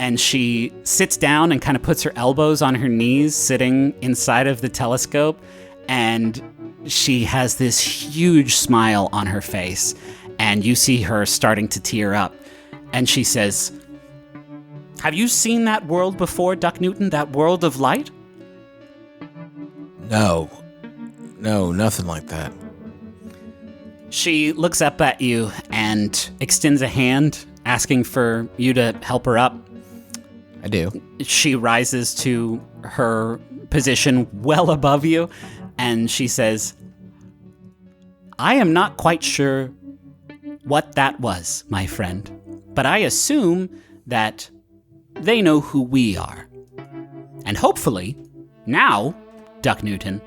Speaker 1: and she sits down and kind of puts her elbows on her knees, sitting inside of the telescope, and she has this huge smile on her face, and you see her starting to tear up, and she says, "Have you seen that world before, Duck Newton, that world of light?"
Speaker 3: No, nothing like that.
Speaker 1: She looks up at you and extends a hand, asking for you to help her up.
Speaker 3: I do.
Speaker 1: She rises to her position well above you, and she says, "I am not quite sure what that was, my friend, but I assume that they know who we are. And hopefully, now, Duck Newton,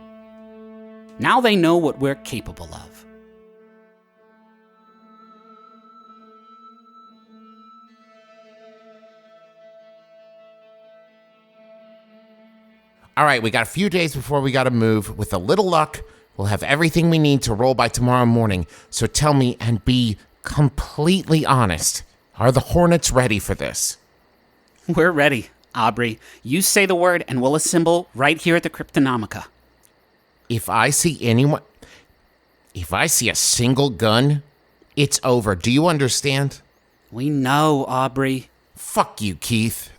Speaker 1: now they know what we're capable of."
Speaker 4: All right, we got a few days before we got to move. With a little luck, we'll have everything we need to roll by tomorrow morning. So tell me, and be completely honest, are the Hornets ready for this?
Speaker 1: We're ready, Aubrey. You say the word and we'll assemble right here at the Cryptonomica.
Speaker 4: If I see a single gun, it's over. Do you understand?
Speaker 1: We know, Aubrey.
Speaker 4: Fuck you, Keith.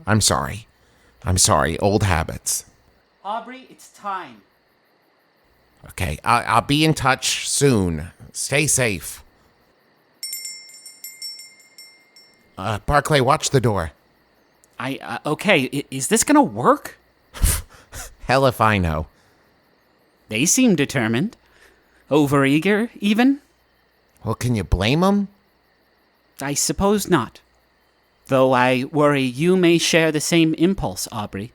Speaker 4: I'm sorry, old habits.
Speaker 1: Aubrey, it's time.
Speaker 4: Okay, I'll be in touch soon. Stay safe. Barclay, watch the door.
Speaker 1: Okay, is this gonna work?
Speaker 4: Hell if I know.
Speaker 1: They seem determined. Overeager, even?
Speaker 4: Well, can you blame them?
Speaker 1: I suppose not. Though I worry you may share the same impulse, Aubrey.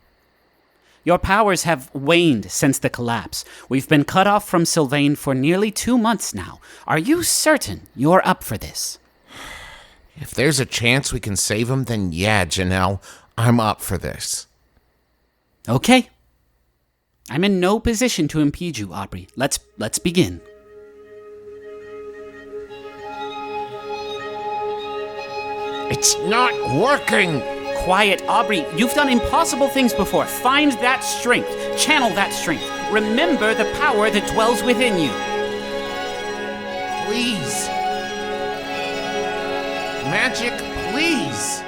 Speaker 1: Your powers have waned since the collapse. We've been cut off from Sylvain for nearly 2 months now. Are you certain you're up for this?
Speaker 4: If there's a chance we can save him, then yeah, Janelle, I'm up for this.
Speaker 1: Okay. I'm in no position to impede you, Aubrey. Let's begin.
Speaker 4: It's not working!
Speaker 1: Quiet, Aubrey. You've done impossible things before. Find that strength. Channel that strength. Remember the power that dwells within you.
Speaker 4: Please. Magic, please.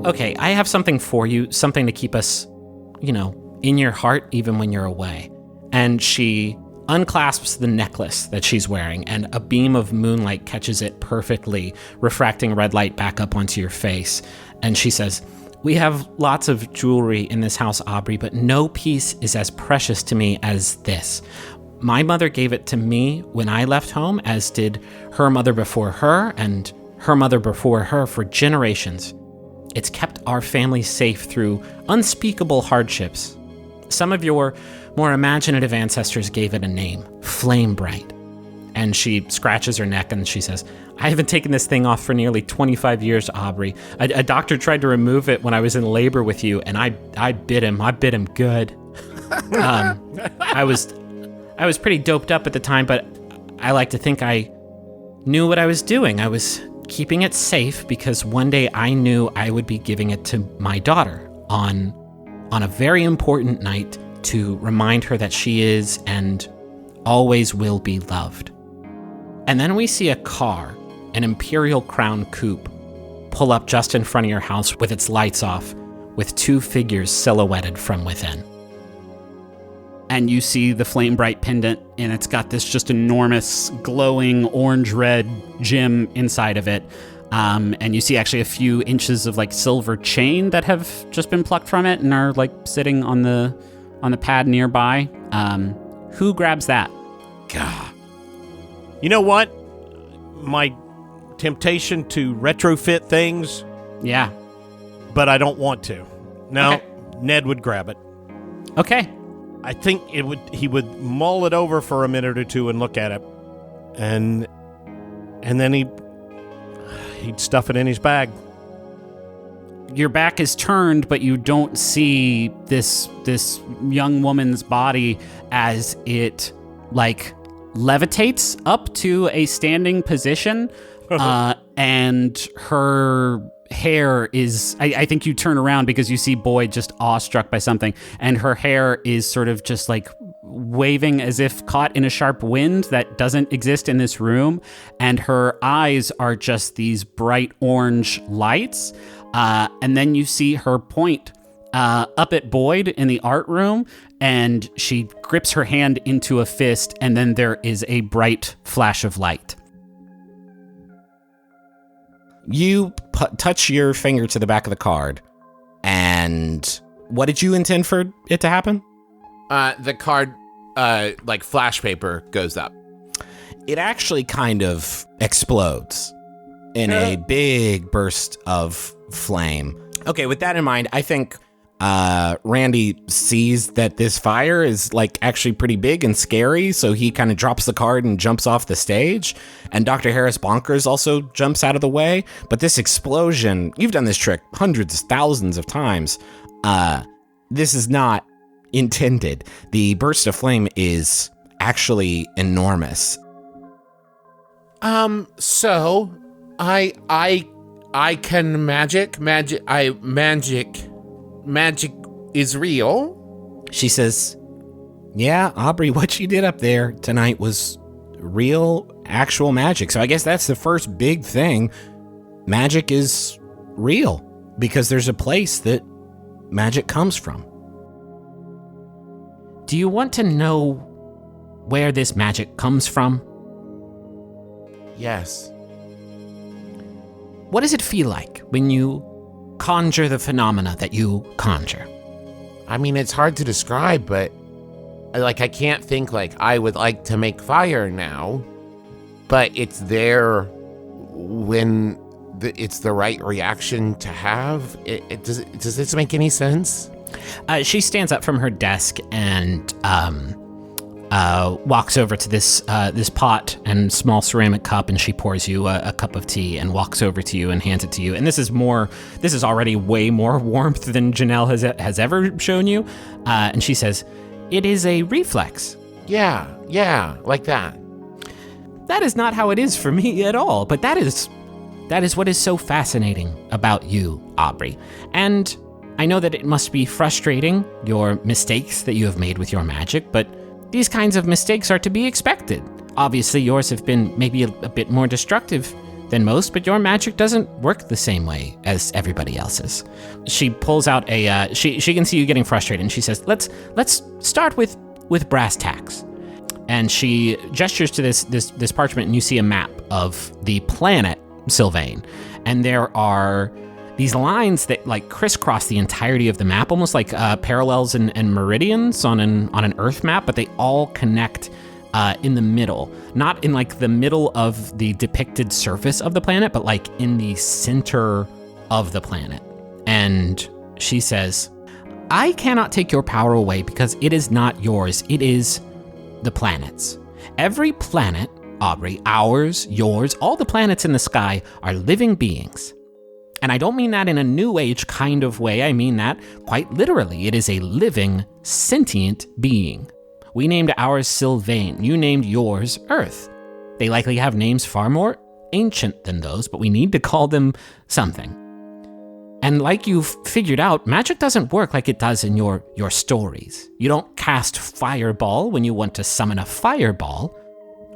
Speaker 3: Okay, I have something for you, something to keep us, in your heart even when you're away. And she unclasps the necklace that she's wearing, and a beam of moonlight catches it perfectly, refracting red light back up onto your face. And she says, "We have lots of jewelry in this house, Aubrey, but no piece is as precious to me as this. My mother gave it to me when I left home, as did her mother before her, and her mother before her for generations. It's kept our family safe through unspeakable hardships. Some of your more imaginative ancestors gave it a name, Flame Bright." And she scratches her neck and she says, "I haven't taken this thing off for nearly 25 years, Aubrey. A doctor tried to remove it when I was in labor with you, and I bit him. I bit him good." I was pretty doped up at the time, but I like to think I knew what I was doing. I was keeping it safe because one day I knew I would be giving it to my daughter on a very important night to remind her that she is and always will be loved. And then we see a car, an Imperial Crown coupe, pull up just in front of your house with its lights off, with 2 figures silhouetted from within. And you see the flame bright pendant, and it's got this just enormous glowing orange-red gem inside of it. And you see actually a few inches of silver chain that have just been plucked from it and are sitting on the pad nearby. Who grabs that?
Speaker 7: God. You know what? My temptation to retrofit things,
Speaker 1: Yeah.
Speaker 7: but I don't want to. No,
Speaker 1: Okay.
Speaker 7: Ned would grab it.
Speaker 1: Okay.
Speaker 7: I think he would mull it over for a minute or two and look at it. And then he'd stuff it in his bag.
Speaker 1: Your back is turned, but you don't see this young woman's body as it levitates up to a standing position, and her hair is, I think you turn around because you see Boyd just awestruck by something, and her hair is sort of just waving as if caught in a sharp wind that doesn't exist in this room, and her eyes are just these bright orange lights, and then you see her point up at Boyd in the art room, and she grips her hand into a fist, and then there is a bright flash of light.
Speaker 3: You touch your finger to the back of the card, and what did you intend for it to happen?
Speaker 4: The card, flash paper goes up.
Speaker 3: It actually kind of explodes in a big burst of flame. Okay, with that in mind, I think Randy sees that this fire is actually pretty big and scary, so he kind of drops the card and jumps off the stage. And Dr. Harris Bonkers also jumps out of the way. But this explosion, you've done this trick hundreds, thousands of times. This is not intended. The burst of flame is actually enormous.
Speaker 4: So I I can magic is real.
Speaker 3: She says, yeah, Aubrey, what you did up there tonight was real, actual magic. So I guess that's the first big thing. Magic is real because there's a place that magic comes from.
Speaker 1: Do you want to know where this magic comes from?
Speaker 4: Yes.
Speaker 1: What does it feel like when you conjure the phenomena that you conjure?
Speaker 4: I mean, it's hard to describe, but I can't think like I would like to make fire now, but it's there when it's the right reaction to have. Does this make any sense?
Speaker 1: She stands up from her desk and walks over to this pot and small ceramic cup, and she pours you a cup of tea and walks over to you and hands it to you. And this is already way more warmth than Janelle has ever shown you. And she says, "It is a reflex."
Speaker 4: Yeah, like that.
Speaker 1: That is not how it is for me at all, but that is what is so fascinating about you, Aubrey. And I know that it must be frustrating, your mistakes that you have made with your magic, but these kinds of mistakes are to be expected. Obviously, yours have been maybe a bit more destructive than most, but your magic doesn't work the same way as everybody else's. She pulls out she can see you getting frustrated, and she says, let's start with brass tacks. And she gestures to this parchment, and you see a map of the planet Sylvain. And there are these lines that like crisscross the entirety of the map, almost like parallels and meridians on an Earth map, but they all connect in the middle. Not in like the middle of the depicted surface of the planet, but like in the center of the planet. And she says, "I cannot take your power away because it is not yours. It is the planet's. Every planet, Aubrey, ours, yours, all the planets in the sky are living beings. And I don't mean that in a new age kind of way. I mean that quite literally. It is a living, sentient being. We named ours Sylvain. You named yours Earth. They likely have names far more ancient than those, but we need to call them something. And like you've figured out, magic doesn't work like it does in your stories. You don't cast fireball when you want to summon a fireball.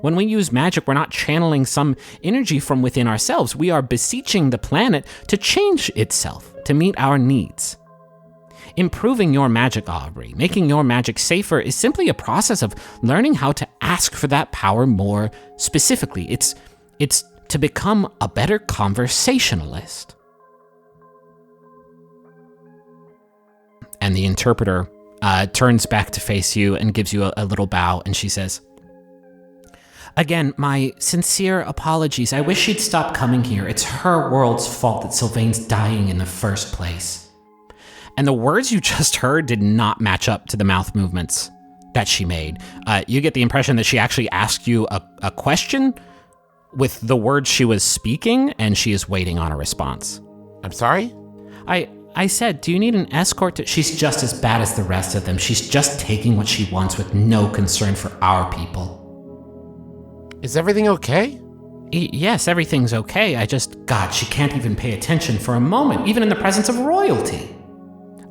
Speaker 1: When we use magic, we're not channeling some energy from within ourselves. We are beseeching the planet to change itself, to meet our needs. Improving your magic, Aubrey, making your magic safer is simply a process of learning how to ask for that power more specifically. It's to become a better conversationalist." And the interpreter turns back to face you and gives you a little bow, and she says, "Again, my sincere apologies. I wish she'd stop coming here. It's her world's fault that Sylvain's dying in the first place." And the words you just heard did not match up to the mouth movements that she made. You get the impression that she actually asked you a question with the words she was speaking, and she is waiting on a response.
Speaker 4: I'm sorry?
Speaker 1: I said, do you need an escort to... She's just as bad as the rest of them. She's just taking what she wants with no concern for our people.
Speaker 4: Is everything okay?
Speaker 1: Yes, everything's okay. God, she can't even pay attention for a moment, even in the presence of royalty.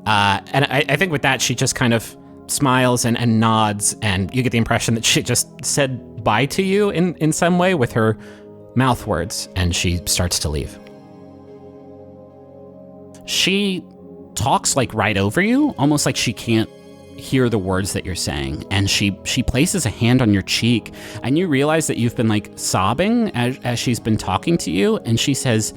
Speaker 1: And I think with that, she just kind of smiles and nods, and you get the impression that she just said bye to you in some way with her mouth words, and she starts to leave. She talks like right over you, almost like she can't hear the words that you're saying, and she places a hand on your cheek, and you realize that you've been like sobbing as she's been talking to you, and she says,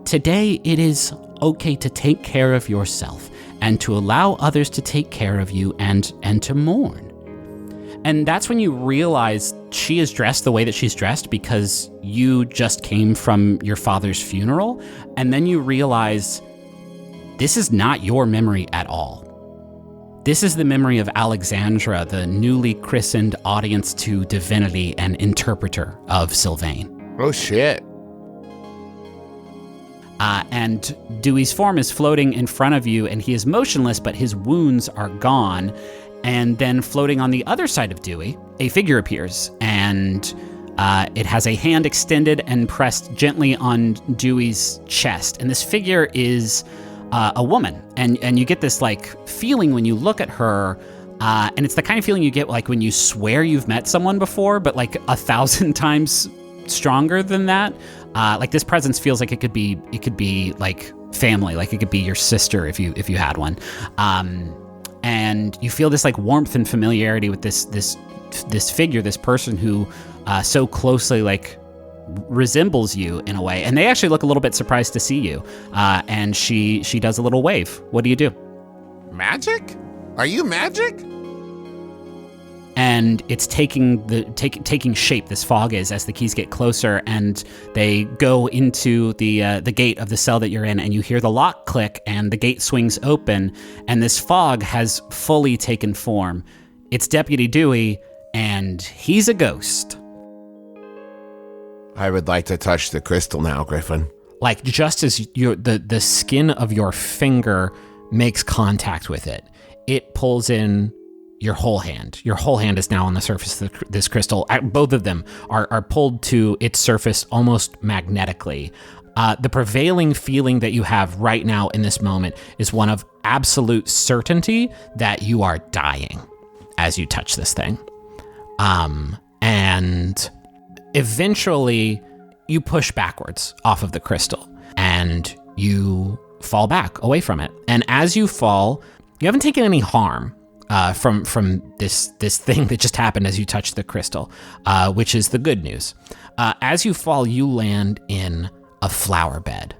Speaker 1: "Today it is okay to take care of yourself and to allow others to take care of you and to mourn." And that's when you realize she is dressed the way that she's dressed because you just came from your father's funeral, and then you realize this is not your memory at all. This is the memory of Alexandra, the newly christened audience to divinity and interpreter of Sylvain.
Speaker 4: Oh, shit.
Speaker 1: And Dewey's form is floating in front of you, and he is motionless, but his wounds are gone. And then floating on the other side of Dewey, a figure appears, and It has a hand extended and pressed gently on Dewey's chest. And this figure is a woman. And you get this like feeling when you look at her. And it's the kind of feeling you get like when you swear you've met someone before, but like 1,000 times stronger than that. Like this presence feels like it could be like family, like it could be your sister if you had one. And you feel this like warmth and familiarity with this figure, this person who so closely like resembles you in a way. And they actually look a little bit surprised to see you. And she does a little wave. What do you do?
Speaker 4: Magic? Are you magic?
Speaker 1: And it's taking shape. This fog is as the keys get closer, and they go into the gate of the cell that you're in, and you hear the lock click, and the gate swings open, and this fog has fully taken form. It's Deputy Dewey, and he's a ghost.
Speaker 4: I would like to touch the crystal now, Griffin.
Speaker 3: Like just as the skin of your finger makes contact with it, it pulls in your whole hand. Your whole hand is now on the surface of this crystal. Both of them are pulled to its surface almost magnetically. The prevailing feeling that you have right now in this moment is one of absolute certainty that you are dying as you touch this thing. And eventually you push backwards off of the crystal and you fall back away from it. And as you fall, you haven't taken any harm from this thing that just happened as you touched the crystal, which is the good news. As you fall, you land in a flower bed.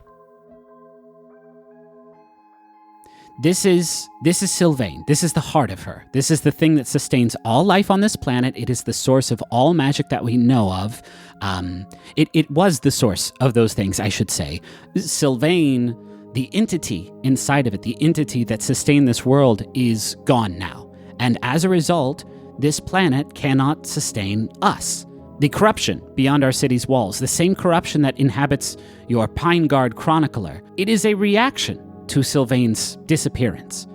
Speaker 3: This is Sylvain. This is the heart of her. This is the thing that sustains all life on this planet. It is the source of all magic that we know of. It was the source of those things, I should say. Sylvain, the entity inside of it, the entity that sustained this world, is gone now. And as a result, this planet cannot sustain us. The corruption beyond our city's walls, the same corruption that inhabits your Pine Guard chronicler, it is a reaction to Sylvain's disappearance.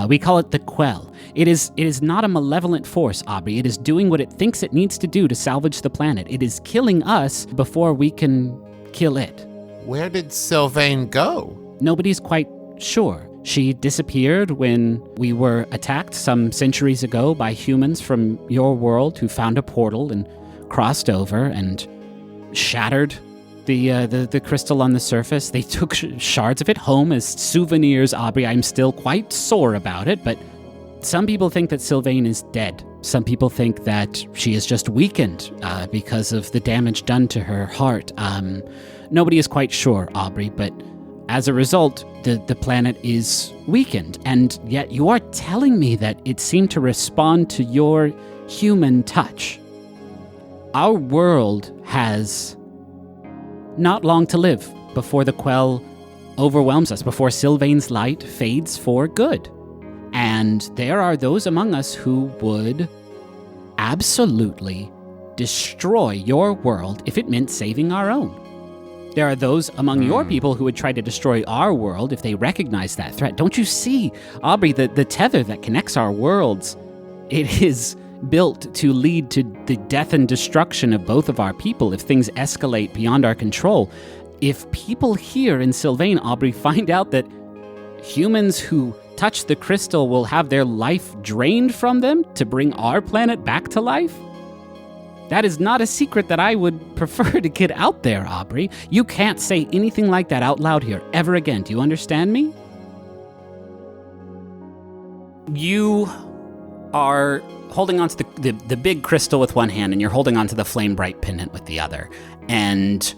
Speaker 3: We call it the Quell. It is not a malevolent force, Aubrey. It is doing what it thinks it needs to do to salvage the planet. It is killing us before we can kill it.
Speaker 4: Where did Sylvain go?
Speaker 1: Nobody's quite sure. She disappeared when we were attacked some centuries ago by humans from your world who found a portal and crossed over and shattered the crystal on the surface. They took shards of it home as souvenirs, Aubrey. I'm still quite sore about it, but some people think that Sylvain is dead. Some people think that she is just weakened because of the damage done to her heart. Nobody is quite sure, Aubrey, but as a result, the planet is weakened, and yet you are telling me that it seemed to respond to your human touch. Our world has not long to live before the Quell overwhelms us, before Sylvain's light fades for good. And there are those among us who would absolutely destroy your world if it meant saving our own. There are those among your people who would try to destroy our world if they recognize that threat. Don't you see, Aubrey, the tether that connects our worlds, it is built to lead to the death and destruction of both of our people if things escalate beyond our control. If people here in Sylvain, Aubrey, find out that humans who touch the crystal will have their life drained from them to bring our planet back to life, that is not a secret that I would prefer to get out there, Aubrey. You can't say anything like that out loud here ever again. Do you understand me? You are holding onto the big crystal with one hand, and you're holding onto the flame bright pendant with the other. And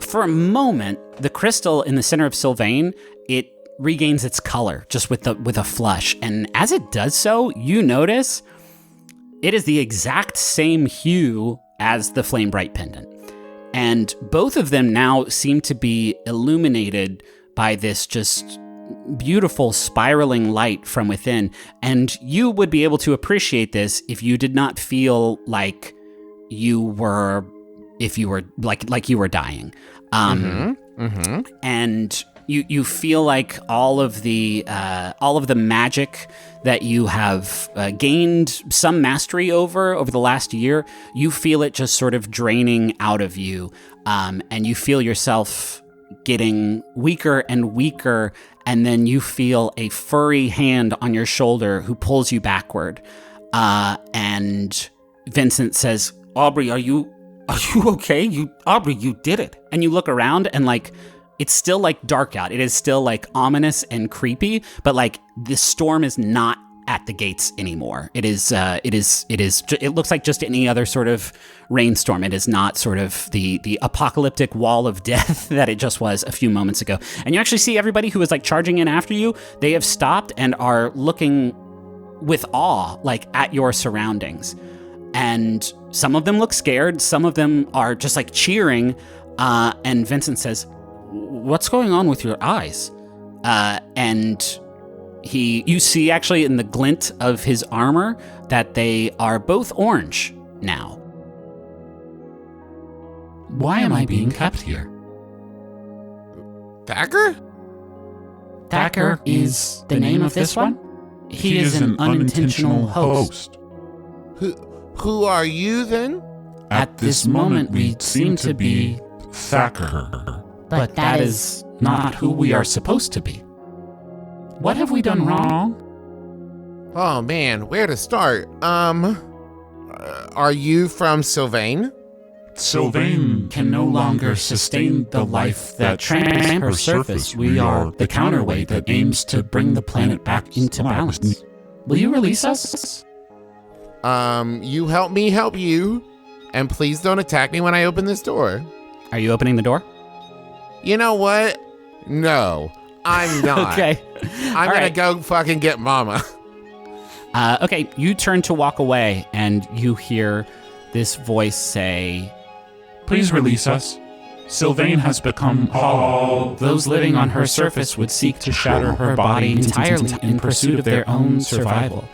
Speaker 1: for a moment, the crystal in the center of Sylvain, it regains its color just with a flush. And as it does so, you notice it is the exact same hue as the flame bright pendant. And both of them now seem to be illuminated by this just beautiful spiraling light from within. And you would be able to appreciate this if you did not feel like you were, if you were like you were dying. And You feel like all of the magic that you have gained some mastery over the last year, you feel it just sort of draining out of you, and you feel yourself getting weaker and weaker, and then you feel a furry hand on your shoulder who pulls you backward, and Vincent says, "Aubrey, are you okay? Aubrey, you did it." And you look around and like it's still like dark out. It is still like ominous and creepy, but like the storm is not at the gates anymore. It looks like just any other sort of rainstorm. It is not sort of the apocalyptic wall of death that it just was a few moments ago. And you actually see everybody who was like charging in after you. They have stopped and are looking with awe, like at your surroundings. And some of them look scared. Some of them are just like cheering. And Vincent says, "What's going on with your eyes?" And you see actually in the glint of his armor that they are both orange now. "Why am I being kept here?"
Speaker 4: Thacker?
Speaker 1: Thacker is the name of this one. He is an unintentional host.
Speaker 4: Who are you then?
Speaker 1: At this moment, we seem to be
Speaker 8: Thacker.
Speaker 1: but that is not who we are supposed to be. What have we done wrong?
Speaker 4: Oh man, where to start? Are you from Sylvain?
Speaker 8: Sylvain
Speaker 1: Can no longer sustain the life that tramples her surface. We are the counterweight that aims to bring the planet back into balance. Will you release us?
Speaker 4: You help me help you, and please don't attack me when I open this door.
Speaker 1: Are you opening the door?
Speaker 4: You know what? No, I'm not.
Speaker 1: Okay.
Speaker 4: I'm
Speaker 1: All
Speaker 4: gonna
Speaker 1: right.
Speaker 4: go fucking get Mama.
Speaker 1: Okay, you turn to walk away, and you hear this voice say,
Speaker 8: Please release us. Sylvain has become all.
Speaker 1: "Those living on her surface would seek to shatter her body entirely in pursuit of their own survival.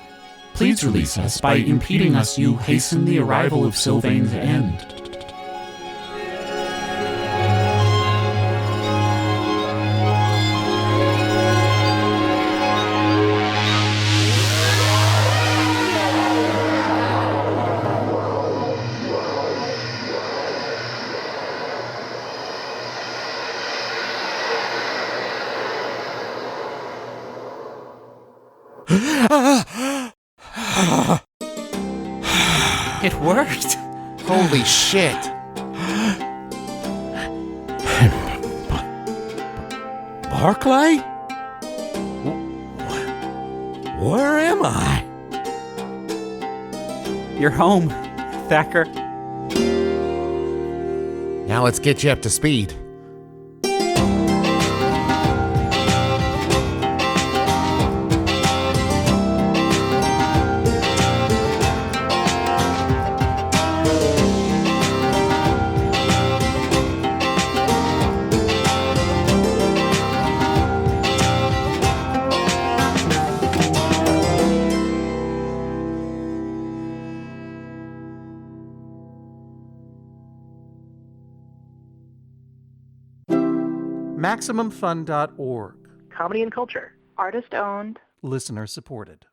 Speaker 1: Please release us. By impeding us, you hasten the arrival of Sylvain's end." It worked.
Speaker 4: Holy shit.
Speaker 5: Barclay? Where am I?
Speaker 1: You're home, Thacker.
Speaker 4: Now let's get you up to speed.
Speaker 9: MaximumFun.org.
Speaker 10: Comedy and culture. Artist owned.
Speaker 9: Listener supported.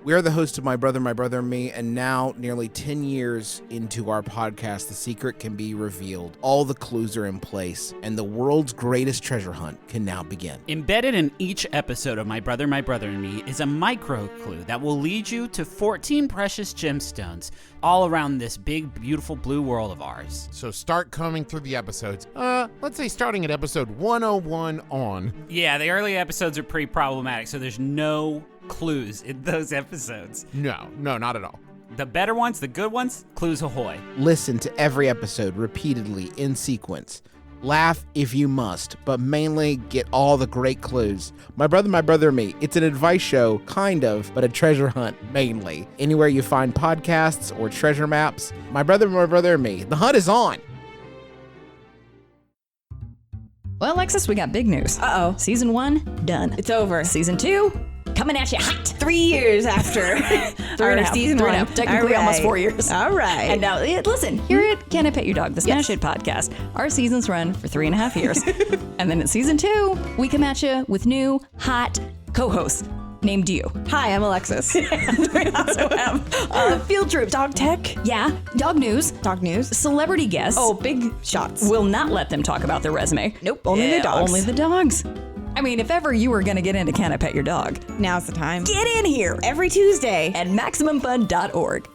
Speaker 3: We are the host of My Brother, and Me, and now, nearly 10 years into our podcast, the secret can be revealed. All the clues are in place, and the world's greatest treasure hunt can now begin.
Speaker 1: Embedded in each episode of My Brother, and Me is a micro clue that will lead you to 14 precious gemstones all around this big, beautiful blue world of ours.
Speaker 4: So start combing through the episodes. Let's say starting at episode 101 on.
Speaker 1: Yeah, the early episodes are pretty problematic, so there's no clues in those episodes.
Speaker 4: No, not at all.
Speaker 1: The better ones, the good ones, clues ahoy.
Speaker 3: Listen to every episode repeatedly in sequence. Laugh if you must, but mainly get all the great clues. My Brother, and Me. It's an advice show, kind of, but a treasure hunt, mainly. Anywhere you find podcasts or treasure maps. My Brother, and Me. The hunt is on.
Speaker 11: Well, Alexis, we got big news.
Speaker 12: Uh-oh.
Speaker 11: Season 1, done.
Speaker 12: It's over.
Speaker 11: Season 2, coming coming at you hot.
Speaker 12: 3 years after our season 1.
Speaker 11: Technically almost 4 years.
Speaker 12: All right.
Speaker 11: And now, listen, here at Can I Pet Your Dog, the Smash Hit podcast, our seasons run for 3.5 years. And then in season 2, we come at you with new, hot co-hosts named you.
Speaker 12: Hi, I'm Alexis.
Speaker 11: And we also have Field Trip.
Speaker 12: Dog tech.
Speaker 11: Yeah, dog news.
Speaker 12: Dog news.
Speaker 11: Celebrity guests.
Speaker 12: Oh, big shots.
Speaker 11: Will not let them talk about their resume.
Speaker 12: Nope, only the dogs.
Speaker 11: Only the dogs. I mean, if ever you were going to get into Can I Pet Your Dog,
Speaker 12: now's the time.
Speaker 11: Get in here
Speaker 12: Every Tuesday
Speaker 11: at MaximumFun.org.